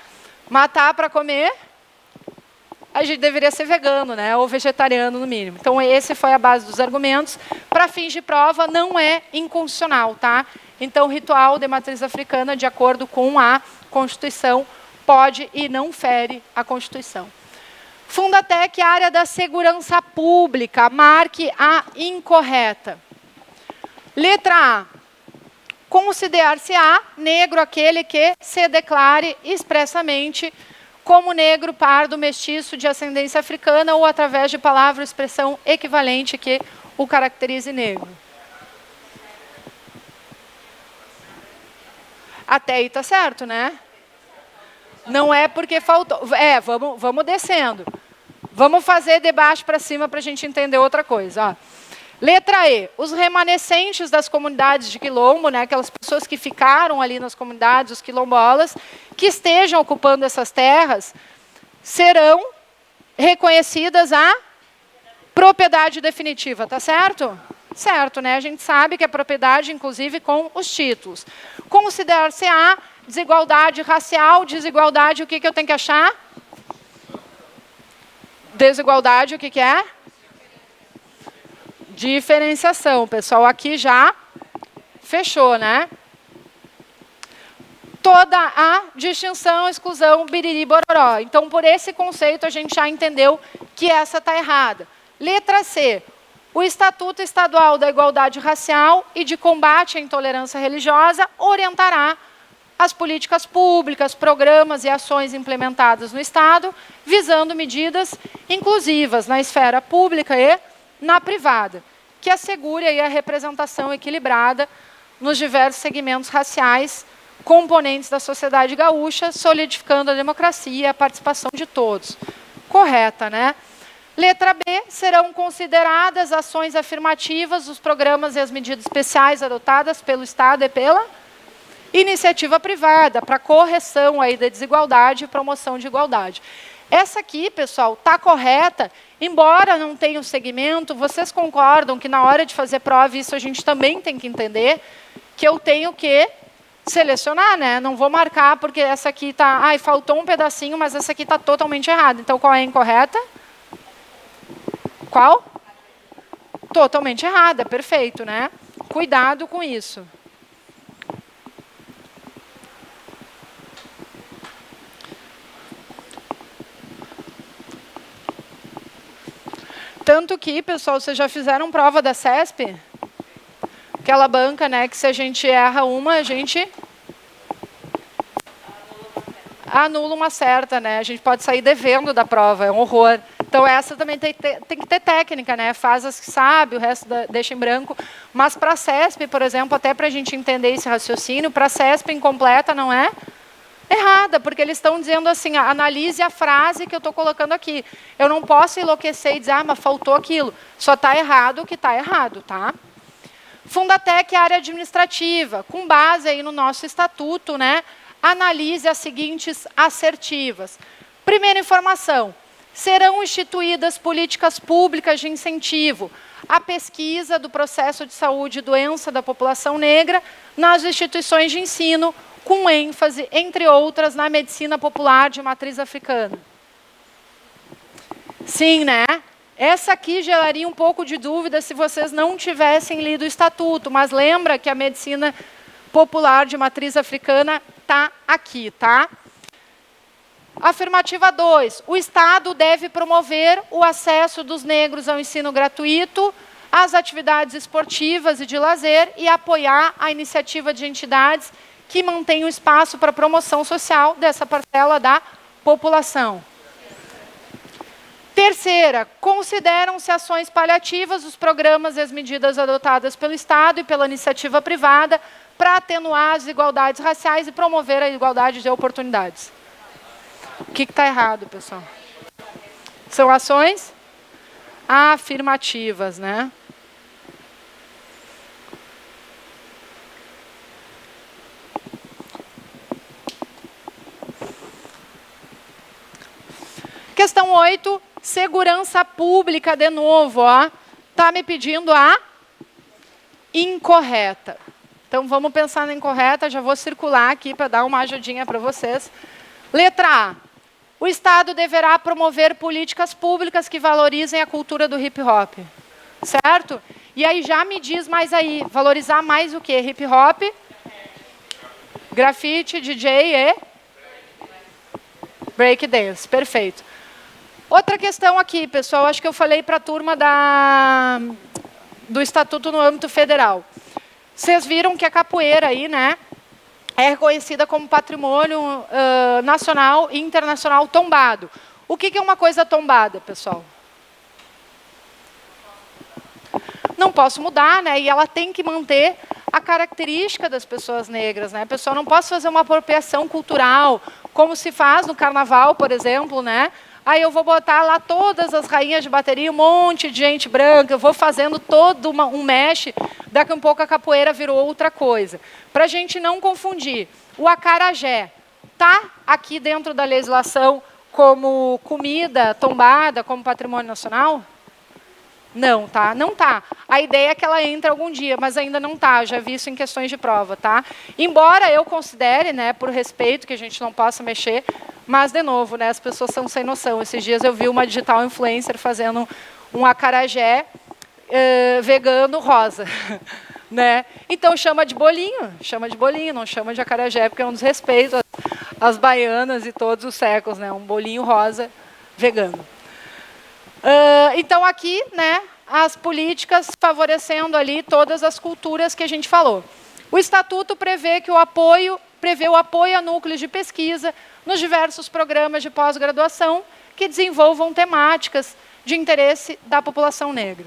[SPEAKER 1] Matar para comer, a gente deveria ser vegano, né? Ou vegetariano, no mínimo. Então, esse foi a base dos argumentos. Para fins de prova, não é inconstitucional, tá? Então, o ritual de matriz africana, de acordo com a Constituição, pode e não fere a Constituição. Fundatec, área da segurança pública, marque a incorreta. Letra A. Considerar-se-á negro aquele que se declare expressamente como negro, pardo, mestiço, de ascendência africana ou através de palavra ou expressão equivalente que o caracterize negro. Até aí está certo, né? Não é porque faltou... vamos descendo. Vamos fazer de baixo para cima para a gente entender outra coisa. Ó. Letra E. Os remanescentes das comunidades de quilombo, né, aquelas pessoas que ficaram ali nas comunidades, os quilombolas, que estejam ocupando essas terras, serão reconhecidas a propriedade definitiva, tá certo? Certo, né? A gente sabe que é propriedade, inclusive, com os títulos. Considerar-se-á desigualdade racial, desigualdade, o que eu tenho que achar? Desigualdade, o que é? Diferenciação. Pessoal, aqui já fechou, né? Toda a distinção, exclusão, biriri, bororó. Então, por esse conceito, a gente já entendeu que essa está errada. Letra C. O Estatuto Estadual da Igualdade Racial e de Combate à Intolerância Religiosa orientará as políticas públicas, programas e ações implementadas no Estado, visando medidas inclusivas na esfera pública e na privada, que assegure aí a representação equilibrada nos diversos segmentos raciais componentes da sociedade gaúcha, solidificando a democracia e a participação de todos. Correta, né? Letra B, serão consideradas ações afirmativas os programas e as medidas especiais adotadas pelo Estado e pela iniciativa privada para correção aí da desigualdade e promoção de igualdade. Essa aqui, pessoal, está correta, embora não tenha o segmento, vocês concordam que na hora de fazer prova, isso a gente também tem que entender, que eu tenho que selecionar, né? Não vou marcar porque essa aqui está... Ai, faltou um pedacinho, mas essa aqui está totalmente errada. Então, qual é a incorreta? Qual? Totalmente errada, perfeito, né? Cuidado com isso. Tanto que, pessoal, vocês já fizeram prova da CESP? Aquela banca, né, que se a gente erra uma, a gente anula uma certa, né? A gente pode sair devendo da prova, é um horror. Então, essa também tem que ter técnica, né? Faz as que sabe, o resto deixa em branco. Mas para a CESP, por exemplo, até para a gente entender esse raciocínio, para a CESP incompleta não é errada, porque eles estão dizendo assim, analise a frase que eu estou colocando aqui. Eu não posso enlouquecer e dizer, mas faltou aquilo. Só está errado o que está errado, tá? Fundatec, área administrativa, com base aí no nosso estatuto, né? Analise as seguintes assertivas. Primeira informação, serão instituídas políticas públicas de incentivo à pesquisa do processo de saúde e doença da população negra nas instituições de ensino, com ênfase, entre outras, na medicina popular de matriz africana. Sim, né? Essa aqui geraria um pouco de dúvida se vocês não tivessem lido o estatuto, mas lembra que a medicina popular de matriz africana está aqui, tá? Afirmativa 2. O Estado deve promover o acesso dos negros ao ensino gratuito, às atividades esportivas e de lazer e apoiar a iniciativa de entidades que mantenham espaço para a promoção social dessa parcela da população. Terceira, consideram-se ações paliativas os programas e as medidas adotadas pelo Estado e pela iniciativa privada para atenuar as desigualdades raciais e promover a igualdade de oportunidades. O que está errado, pessoal? São ações afirmativas, né? Questão 8, segurança pública, de novo, ó. Está me pedindo a incorreta. Então, vamos pensar na incorreta, já vou circular aqui para dar uma ajudinha para vocês. Letra A. O Estado deverá promover políticas públicas que valorizem a cultura do hip-hop. Certo? E aí já me diz mais aí, valorizar mais o quê? Hip-hop, grafite, DJ e breakdance. Perfeito. Outra questão aqui, pessoal, acho que eu falei para a turma do Estatuto no âmbito federal. Vocês viram que a capoeira aí, né, é reconhecida como patrimônio nacional e internacional tombado. O que é uma coisa tombada, pessoal? Não posso mudar, né? E ela tem que manter a característica das pessoas negras, né? A pessoa não pode fazer uma apropriação cultural, como se faz no carnaval, por exemplo, né? Aí eu vou botar lá todas as rainhas de bateria, um monte de gente branca, eu vou fazendo todo um mesh, daqui a um pouco a capoeira virou outra coisa. Para a gente não confundir, o acarajé está aqui dentro da legislação como comida tombada, como patrimônio nacional? Não, tá? Não tá. A ideia é que ela entre algum dia, mas ainda não tá. Já vi isso em questões de prova, tá? Embora eu considere, né, por respeito, que a gente não possa mexer, mas, de novo, né, as pessoas são sem noção. Esses dias eu vi uma digital influencer fazendo um acarajé vegano rosa. Né? Então, chama de bolinho, não chama de acarajé, porque é um desrespeito às baianas e todos os séculos, né? Um bolinho rosa vegano. Então, aqui, né, as políticas favorecendo ali todas as culturas que a gente falou. O Estatuto prevê o apoio a núcleos de pesquisa nos diversos programas de pós-graduação que desenvolvam temáticas de interesse da população negra.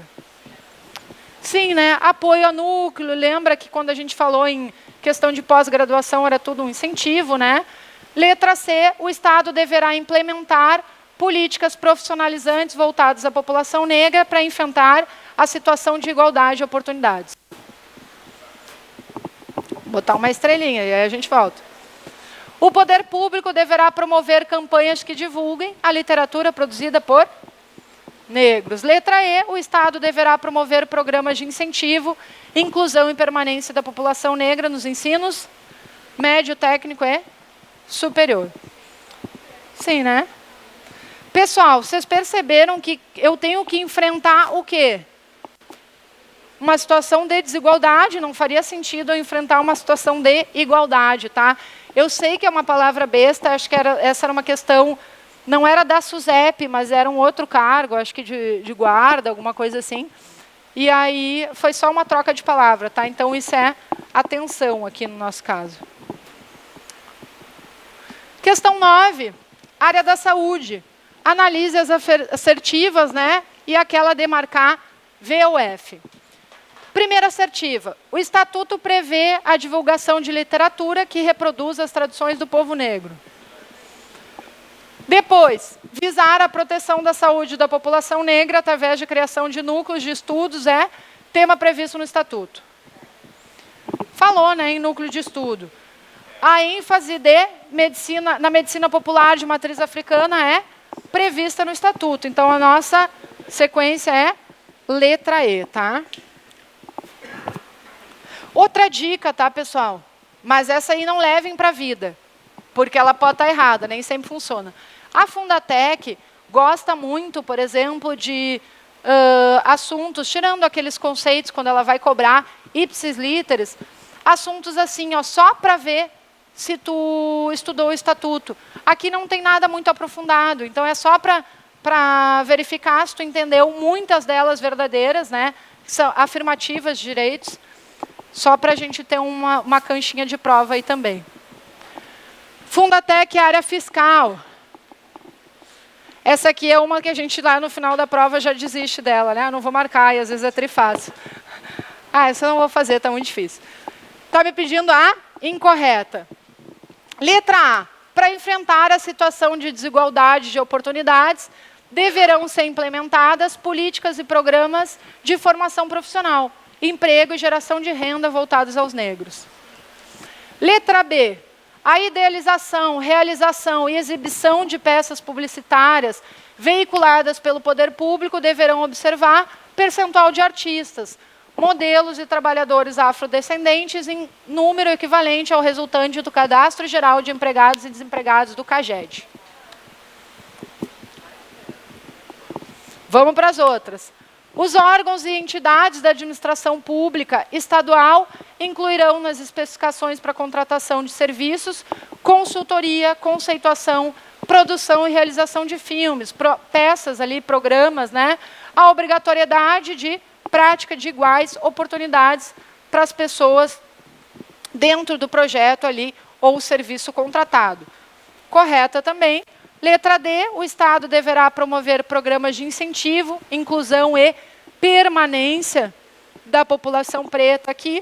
[SPEAKER 1] Sim, né? Apoio a núcleo. Lembra que quando a gente falou em questão de pós-graduação era tudo um incentivo, né? Letra C, o Estado deverá implementar políticas profissionalizantes voltadas à população negra para enfrentar a situação de igualdade de oportunidades. Vou botar uma estrelinha e aí a gente volta. O poder público deverá promover campanhas que divulguem a literatura produzida por negros. Letra E, o Estado deverá promover programas de incentivo, inclusão e permanência da população negra nos ensinos médio, técnico e superior. Sim, né? Pessoal, vocês perceberam que eu tenho que enfrentar o quê? Uma situação de desigualdade, não faria sentido eu enfrentar uma situação de igualdade, tá? Eu sei que é uma palavra besta, acho que essa era uma questão, não era da SUSEP, mas era um outro cargo, acho que de guarda, alguma coisa assim. E aí foi só uma troca de palavra, tá? Então isso é atenção aqui no nosso caso. Questão 9, área da saúde. analise as assertivas, né? E aquela demarcar V ou F. Primeira assertiva. O Estatuto prevê a divulgação de literatura que reproduz as tradições do povo negro. Depois, visar a proteção da saúde da população negra através de criação de núcleos de estudos é tema previsto no Estatuto. Falou, né, em núcleo de estudo. A ênfase na medicina popular de matriz africana é prevista no Estatuto. Então, a nossa sequência é letra E, tá? Outra dica, tá, pessoal? Mas essa aí não levem para a vida, porque ela pode estar errada, nem sempre funciona. A Fundatec gosta muito, por exemplo, de assuntos, tirando aqueles conceitos quando ela vai cobrar ipsis literis, assuntos assim, ó, só para ver se tu estudou o Estatuto. Aqui não tem nada muito aprofundado, então é só para verificar se tu entendeu, muitas delas verdadeiras, né, são afirmativas de direitos, só para a gente ter uma canchinha de prova aí também. Fundatec, área fiscal. Essa aqui é uma que a gente lá no final da prova já desiste dela, né? Eu não vou marcar, e às vezes é trifácil. Ah, essa eu não vou fazer, está muito difícil. Está me pedindo a incorreta. Letra A. Para enfrentar a situação de desigualdade de oportunidades, deverão ser implementadas políticas e programas de formação profissional, emprego e geração de renda voltados aos negros. Letra B. A idealização, realização e exibição de peças publicitárias veiculadas pelo poder público deverão observar percentual de artistas, modelos e trabalhadores afrodescendentes em número equivalente ao resultante do Cadastro Geral de Empregados e Desempregados do CAGED. Vamos para as outras. Os órgãos e entidades da administração pública estadual incluirão nas especificações para contratação de serviços, consultoria, conceituação, produção e realização de filmes, peças ali, programas, né? A obrigatoriedade de prática de iguais oportunidades para as pessoas dentro do projeto ali ou serviço contratado. Correta também. Letra D, o Estado deverá promover programas de incentivo, inclusão e permanência da população preta aqui,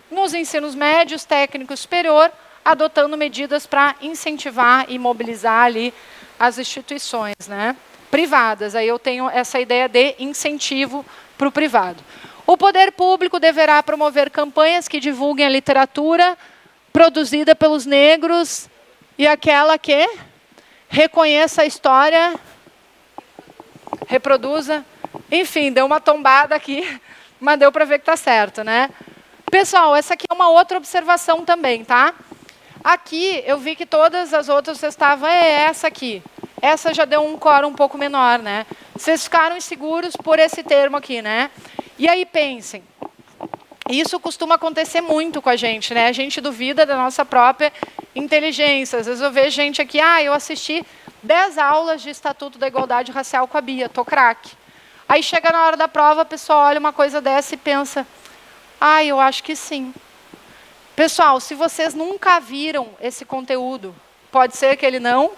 [SPEAKER 1] nos ensinos médios, técnico e superior, adotando medidas para incentivar e mobilizar ali as instituições, né, privadas. Aí eu tenho essa ideia de incentivo para o privado. O poder público deverá promover campanhas que divulguem a literatura produzida pelos negros e aquela que reconheça a história, reproduza. Enfim, deu uma tombada aqui, mas deu para ver que está certo, né? Pessoal, essa aqui é uma outra observação também, tá? Aqui, eu vi que todas as outras vocês estavam, essa aqui. Essa já deu um core um pouco menor, né? Vocês ficaram inseguros por esse termo aqui, né? E aí, pensem. Isso costuma acontecer muito com a gente, né? A gente duvida da nossa própria inteligência. Às vezes eu vejo gente aqui, eu assisti 10 aulas de Estatuto da Igualdade Racial com a Bia, tô craque. Aí chega na hora da prova, a pessoa olha uma coisa dessa e pensa, eu acho que sim. Pessoal, se vocês nunca viram esse conteúdo, pode ser que ele não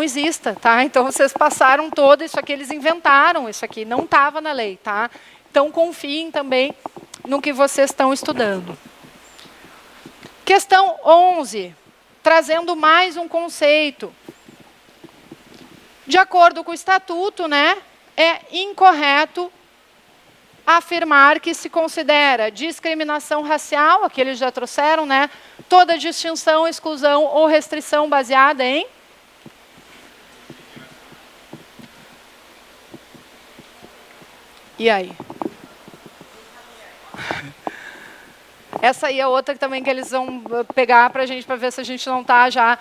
[SPEAKER 1] exista, tá? Então vocês passaram todo isso aqui, eles inventaram isso aqui, não estava na lei, tá? Então confiem também no que vocês estão estudando. Questão 11, trazendo mais um conceito. De acordo com o Estatuto, né, é incorreto afirmar que se considera discriminação racial, aqui eles já trouxeram, né, toda distinção, exclusão ou restrição baseada em... E aí? Essa aí é outra também que eles vão pegar para a gente, para ver se a gente não está já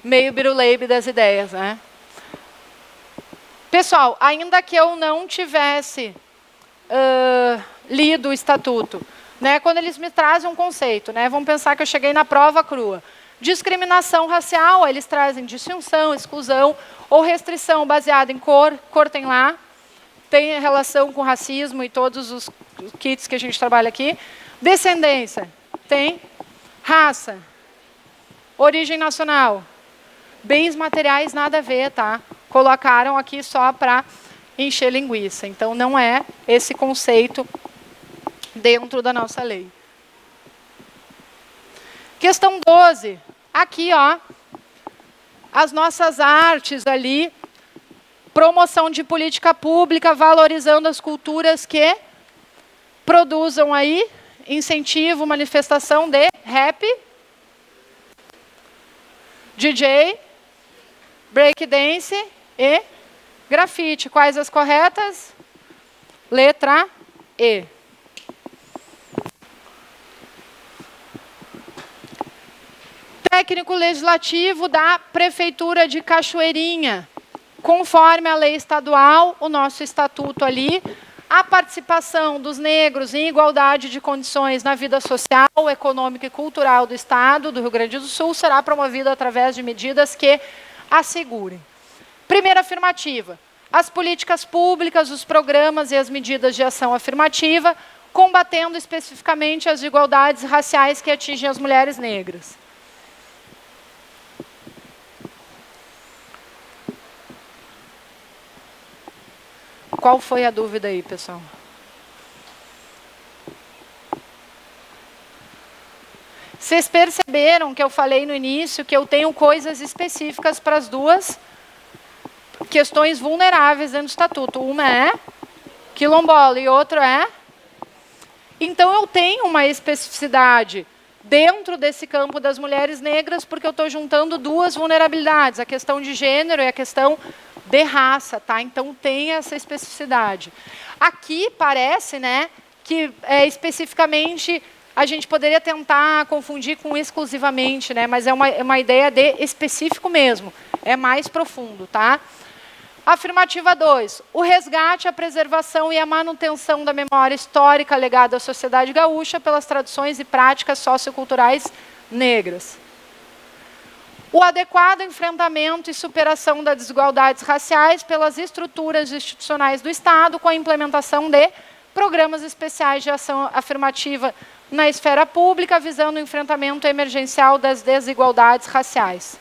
[SPEAKER 1] meio biruleibe das ideias, né? Pessoal, ainda que eu não tivesse lido o Estatuto, né, quando eles me trazem um conceito, né, vamos pensar que eu cheguei na prova crua. Discriminação racial, eles trazem distinção, exclusão ou restrição baseada em cor tem lá, tem relação com racismo e todos os kits que a gente trabalha aqui. Descendência, tem. Raça, origem nacional, bens materiais, nada a ver, tá? colocaram aqui só para encher linguiça. Então, não é esse conceito dentro da nossa lei. Questão 12. Aqui, ó, as nossas artes ali, promoção de política pública, valorizando as culturas que produzam aí incentivo, manifestação de rap, DJ, breakdance e grafite. Quais as corretas? Letra E. Técnico legislativo da Prefeitura de Cachoeirinha. Conforme a lei estadual, o nosso estatuto ali, a participação dos negros em igualdade de condições na vida social, econômica e cultural do Estado do Rio Grande do Sul será promovida através de medidas que assegurem. Primeira afirmativa. As políticas públicas, os programas e as medidas de ação afirmativa, combatendo especificamente as desigualdades raciais que atingem as mulheres negras. Qual foi a dúvida aí, pessoal? Vocês perceberam que eu falei no início que eu tenho coisas específicas para as duas questões vulneráveis dentro do estatuto. Uma é quilombola e outra é... Então, eu tenho uma especificidade dentro desse campo das mulheres negras, porque eu estou juntando duas vulnerabilidades, a questão de gênero e a questão de raça, tá? Então, tem essa especificidade. Aqui parece, né, que especificamente a gente poderia tentar confundir com exclusivamente, né, mas é uma ideia de específico mesmo, é mais profundo, tá? Afirmativa 2. O resgate, a preservação e a manutenção da memória histórica legada à sociedade gaúcha pelas tradições e práticas socioculturais negras. O adequado enfrentamento e superação das desigualdades raciais pelas estruturas institucionais do Estado, com a implementação de programas especiais de ação afirmativa na esfera pública, visando o enfrentamento emergencial das desigualdades raciais.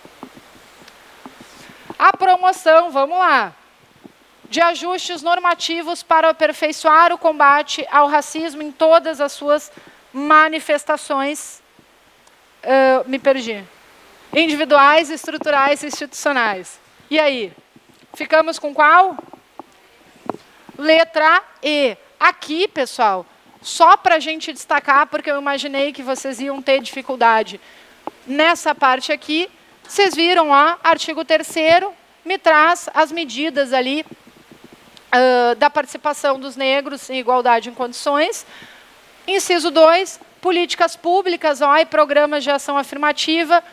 [SPEAKER 1] A promoção, vamos lá, de ajustes normativos para aperfeiçoar o combate ao racismo em todas as suas manifestações, me perdi, individuais, estruturais e institucionais. E aí? Ficamos com qual? Letra E. Aqui, pessoal, só para a gente destacar, porque eu imaginei que vocês iam ter dificuldade nessa parte aqui, vocês viram, ó, artigo 3º, me traz as medidas ali da participação dos negros em igualdade em condições. Inciso 2, políticas públicas, ó, e programas de ação afirmativa,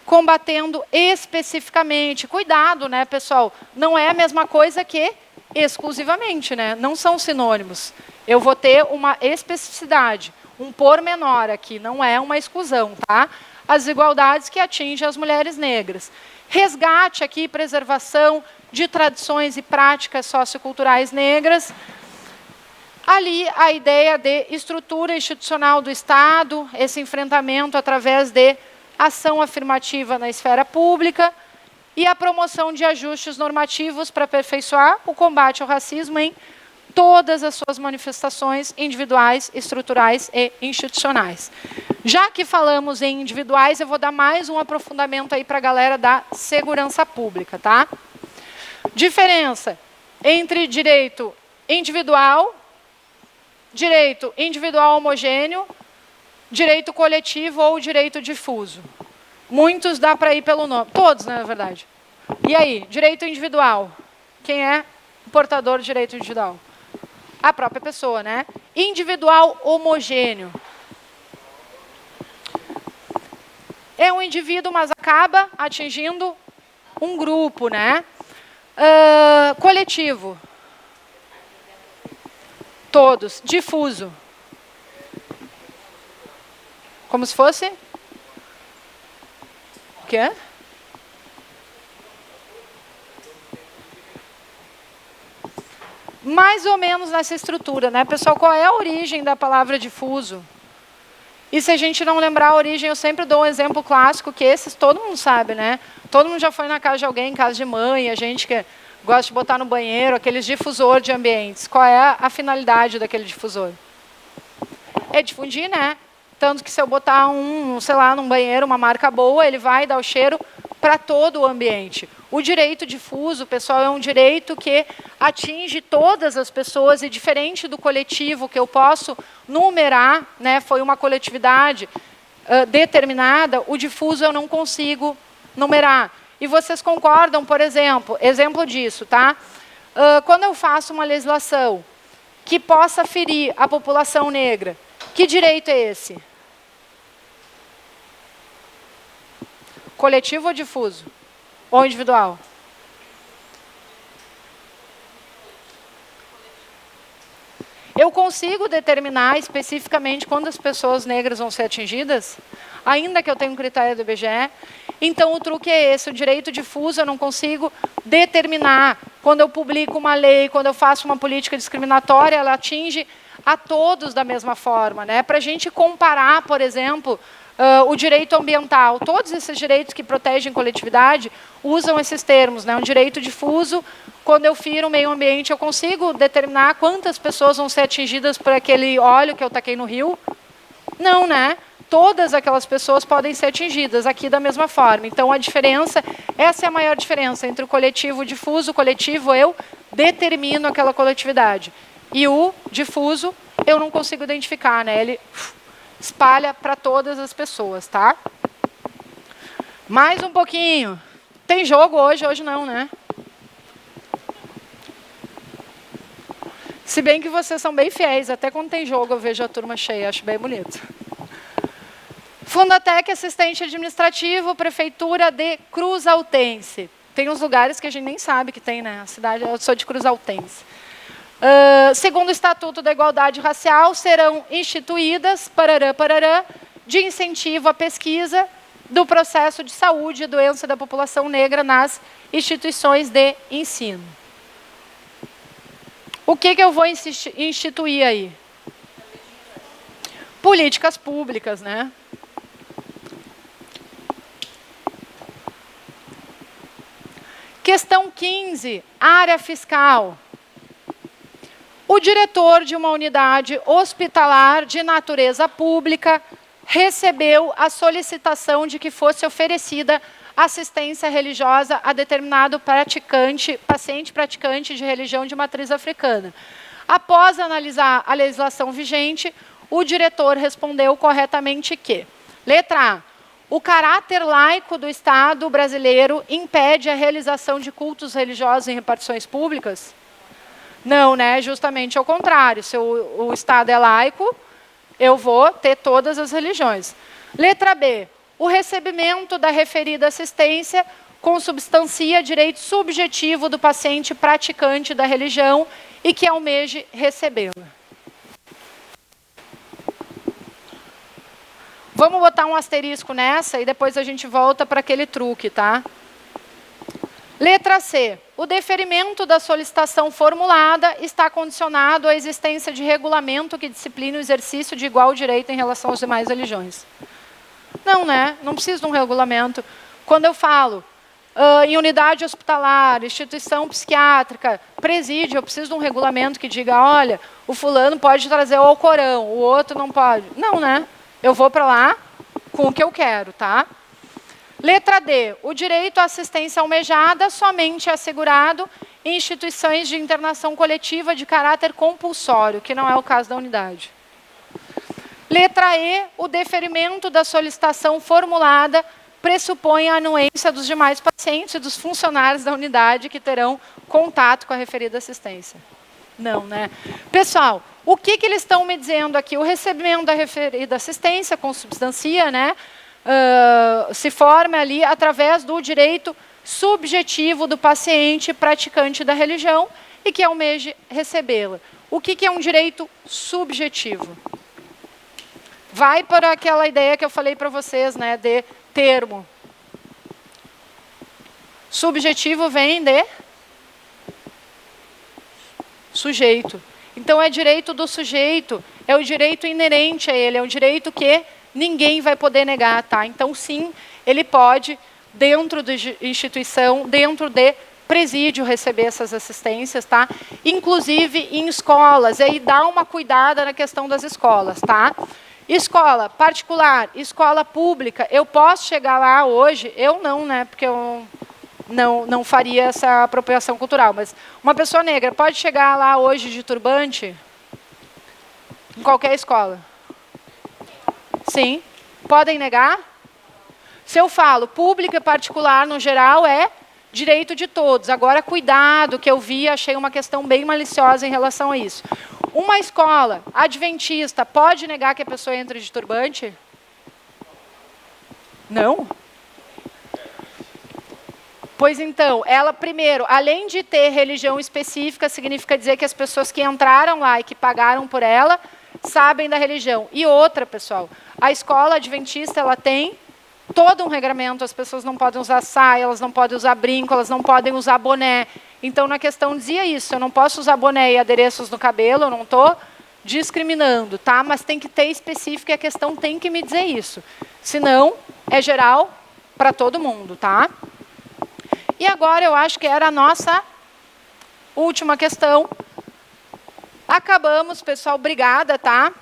[SPEAKER 1] combatendo especificamente. Cuidado, né, pessoal? Não é a mesma coisa que exclusivamente, né? Não são sinônimos. Eu vou ter uma especificidade, um pormenor aqui, não é uma exclusão, tá? As desigualdades que atingem as mulheres negras. Resgate aqui, preservação de tradições e práticas socioculturais negras. Ali, a ideia de estrutura institucional do Estado, esse enfrentamento através de ação afirmativa na esfera pública e a promoção de ajustes normativos para aperfeiçoar o combate ao racismo em todas as suas manifestações individuais, estruturais e institucionais. Já que falamos em individuais, eu vou dar mais um aprofundamento aí para a galera da segurança pública, tá? Diferença entre direito individual homogêneo, direito coletivo ou direito difuso. Muitos dá para ir pelo nome, todos, né, na verdade. E aí, direito individual? Quem é o portador de direito individual? A própria pessoa, né? Individual homogêneo. É um indivíduo, mas acaba atingindo um grupo, né? Coletivo. Todos. Difuso. Como se fosse? O quê? Mais ou menos nessa estrutura, né, pessoal? Qual é a origem da palavra difuso? E se a gente não lembrar a origem, eu sempre dou um exemplo clássico, que esses todo mundo sabe, né? Todo mundo já foi na casa de alguém, casa de mãe, a gente que gosta de botar no banheiro, aqueles difusor de ambientes. Qual é a finalidade daquele difusor? É difundir, né? Tanto que se eu botar sei lá, num banheiro, uma marca boa, ele vai dar o cheiro para todo o ambiente. O direito difuso, pessoal, é um direito que atinge todas as pessoas e diferente do coletivo que eu posso numerar, né, foi uma coletividade determinada, o difuso eu não consigo numerar. E vocês concordam, por exemplo, exemplo disso, tá? Quando eu faço uma legislação que possa ferir a população negra, que direito é esse? Coletivo ou difuso? Ou individual? Eu consigo determinar especificamente quando as pessoas negras vão ser atingidas, ainda que eu tenha um critério do IBGE. Então, o truque é esse, o direito difuso eu não consigo determinar. Quando eu publico uma lei, quando eu faço uma política discriminatória, ela atinge a todos da mesma forma, né? Para a gente comparar, por exemplo, o direito ambiental. Todos esses direitos que protegem coletividade usam esses termos, né? Um direito difuso, quando eu firo o meio ambiente, eu consigo determinar quantas pessoas vão ser atingidas por aquele óleo que eu taquei no rio? Não, né? Todas aquelas pessoas podem ser atingidas aqui da mesma forma. Então, a diferença, essa é a maior diferença entre o coletivo e o difuso. O coletivo, eu determino aquela coletividade. E o difuso, eu não consigo identificar, né? Ele espalha para todas as pessoas, tá? Mais um pouquinho. Tem jogo hoje? Hoje não, né? Se bem que vocês são bem fiéis, até quando tem jogo eu vejo a turma cheia, acho bem bonito. Fundatec, assistente administrativo, Prefeitura de Cruzaltense. Tem uns lugares que a gente nem sabe que tem, né? A cidade, eu sou de Cruzaltense. Segundo o Estatuto da Igualdade Racial, serão instituídas, de incentivo à pesquisa do processo de saúde e doença da população negra nas instituições de ensino. O que eu vou instituir aí? Políticas públicas, né? Questão 15, área fiscal. O diretor de uma unidade hospitalar de natureza pública recebeu a solicitação de que fosse oferecida assistência religiosa a determinado paciente praticante de religião de matriz africana. Após analisar a legislação vigente, o diretor respondeu corretamente que, letra A, o caráter laico do Estado brasileiro impede a realização de cultos religiosos em repartições públicas? Não, né? Justamente ao contrário. Se o Estado é laico, eu vou ter todas as religiões. Letra B. O recebimento da referida assistência consubstancia direito subjetivo do paciente praticante da religião e que almeje recebê-la. Vamos botar um asterisco nessa e depois a gente volta para aquele truque, tá? Letra C. O deferimento da solicitação formulada está condicionado à existência de regulamento que discipline o exercício de igual direito em relação às demais religiões. Não, né? Não preciso de um regulamento. Quando eu falo em unidade hospitalar, instituição psiquiátrica, presídio, eu preciso de um regulamento que diga, olha, o fulano pode trazer o Alcorão, o outro não pode. Não, né? Eu vou para lá com o que eu quero, tá? Letra D. O direito à assistência almejada somente é assegurado em instituições de internação coletiva de caráter compulsório, que não é o caso da unidade. Letra E. O deferimento da solicitação formulada pressupõe a anuência dos demais pacientes e dos funcionários da unidade que terão contato com a referida assistência. Não, né? Pessoal, o que eles estão me dizendo aqui? O recebimento da referida assistência consubstancia, né? Se forma ali através do direito subjetivo do paciente praticante da religião e que almeje recebê-la. O que é um direito subjetivo? Vai para aquela ideia que eu falei para vocês, né, de termo. Subjetivo vem de sujeito. Então, é direito do sujeito, é o direito inerente a ele, é um direito que ninguém vai poder negar, tá? Então, sim, ele pode, dentro da instituição, dentro de presídio, receber essas assistências, tá? Inclusive em escolas, e aí dá uma cuidada na questão das escolas, tá? Escola particular, escola pública, eu posso chegar lá hoje, eu não, né? Porque eu não faria essa apropriação cultural, mas uma pessoa negra pode chegar lá hoje de turbante em qualquer escola? Sim. Podem negar? Se eu falo pública e particular, no geral, é direito de todos. Agora, cuidado, que eu vi, achei uma questão bem maliciosa em relação a isso. Uma escola adventista pode negar que a pessoa entre de turbante? Não? Pois então, ela, primeiro, além de ter religião específica, significa dizer que as pessoas que entraram lá e que pagaram por ela sabem da religião. E outra, pessoal, a escola adventista, ela tem todo um regramento, as pessoas não podem usar saia, elas não podem usar brinco, elas não podem usar boné. Então, na questão dizia isso, eu não posso usar boné e adereços no cabelo, eu não estou discriminando, tá? Mas tem que ter específico e a questão tem que me dizer isso. Senão, é geral para todo mundo, tá? E agora eu acho que era a nossa última questão. Acabamos, pessoal, obrigada, tá?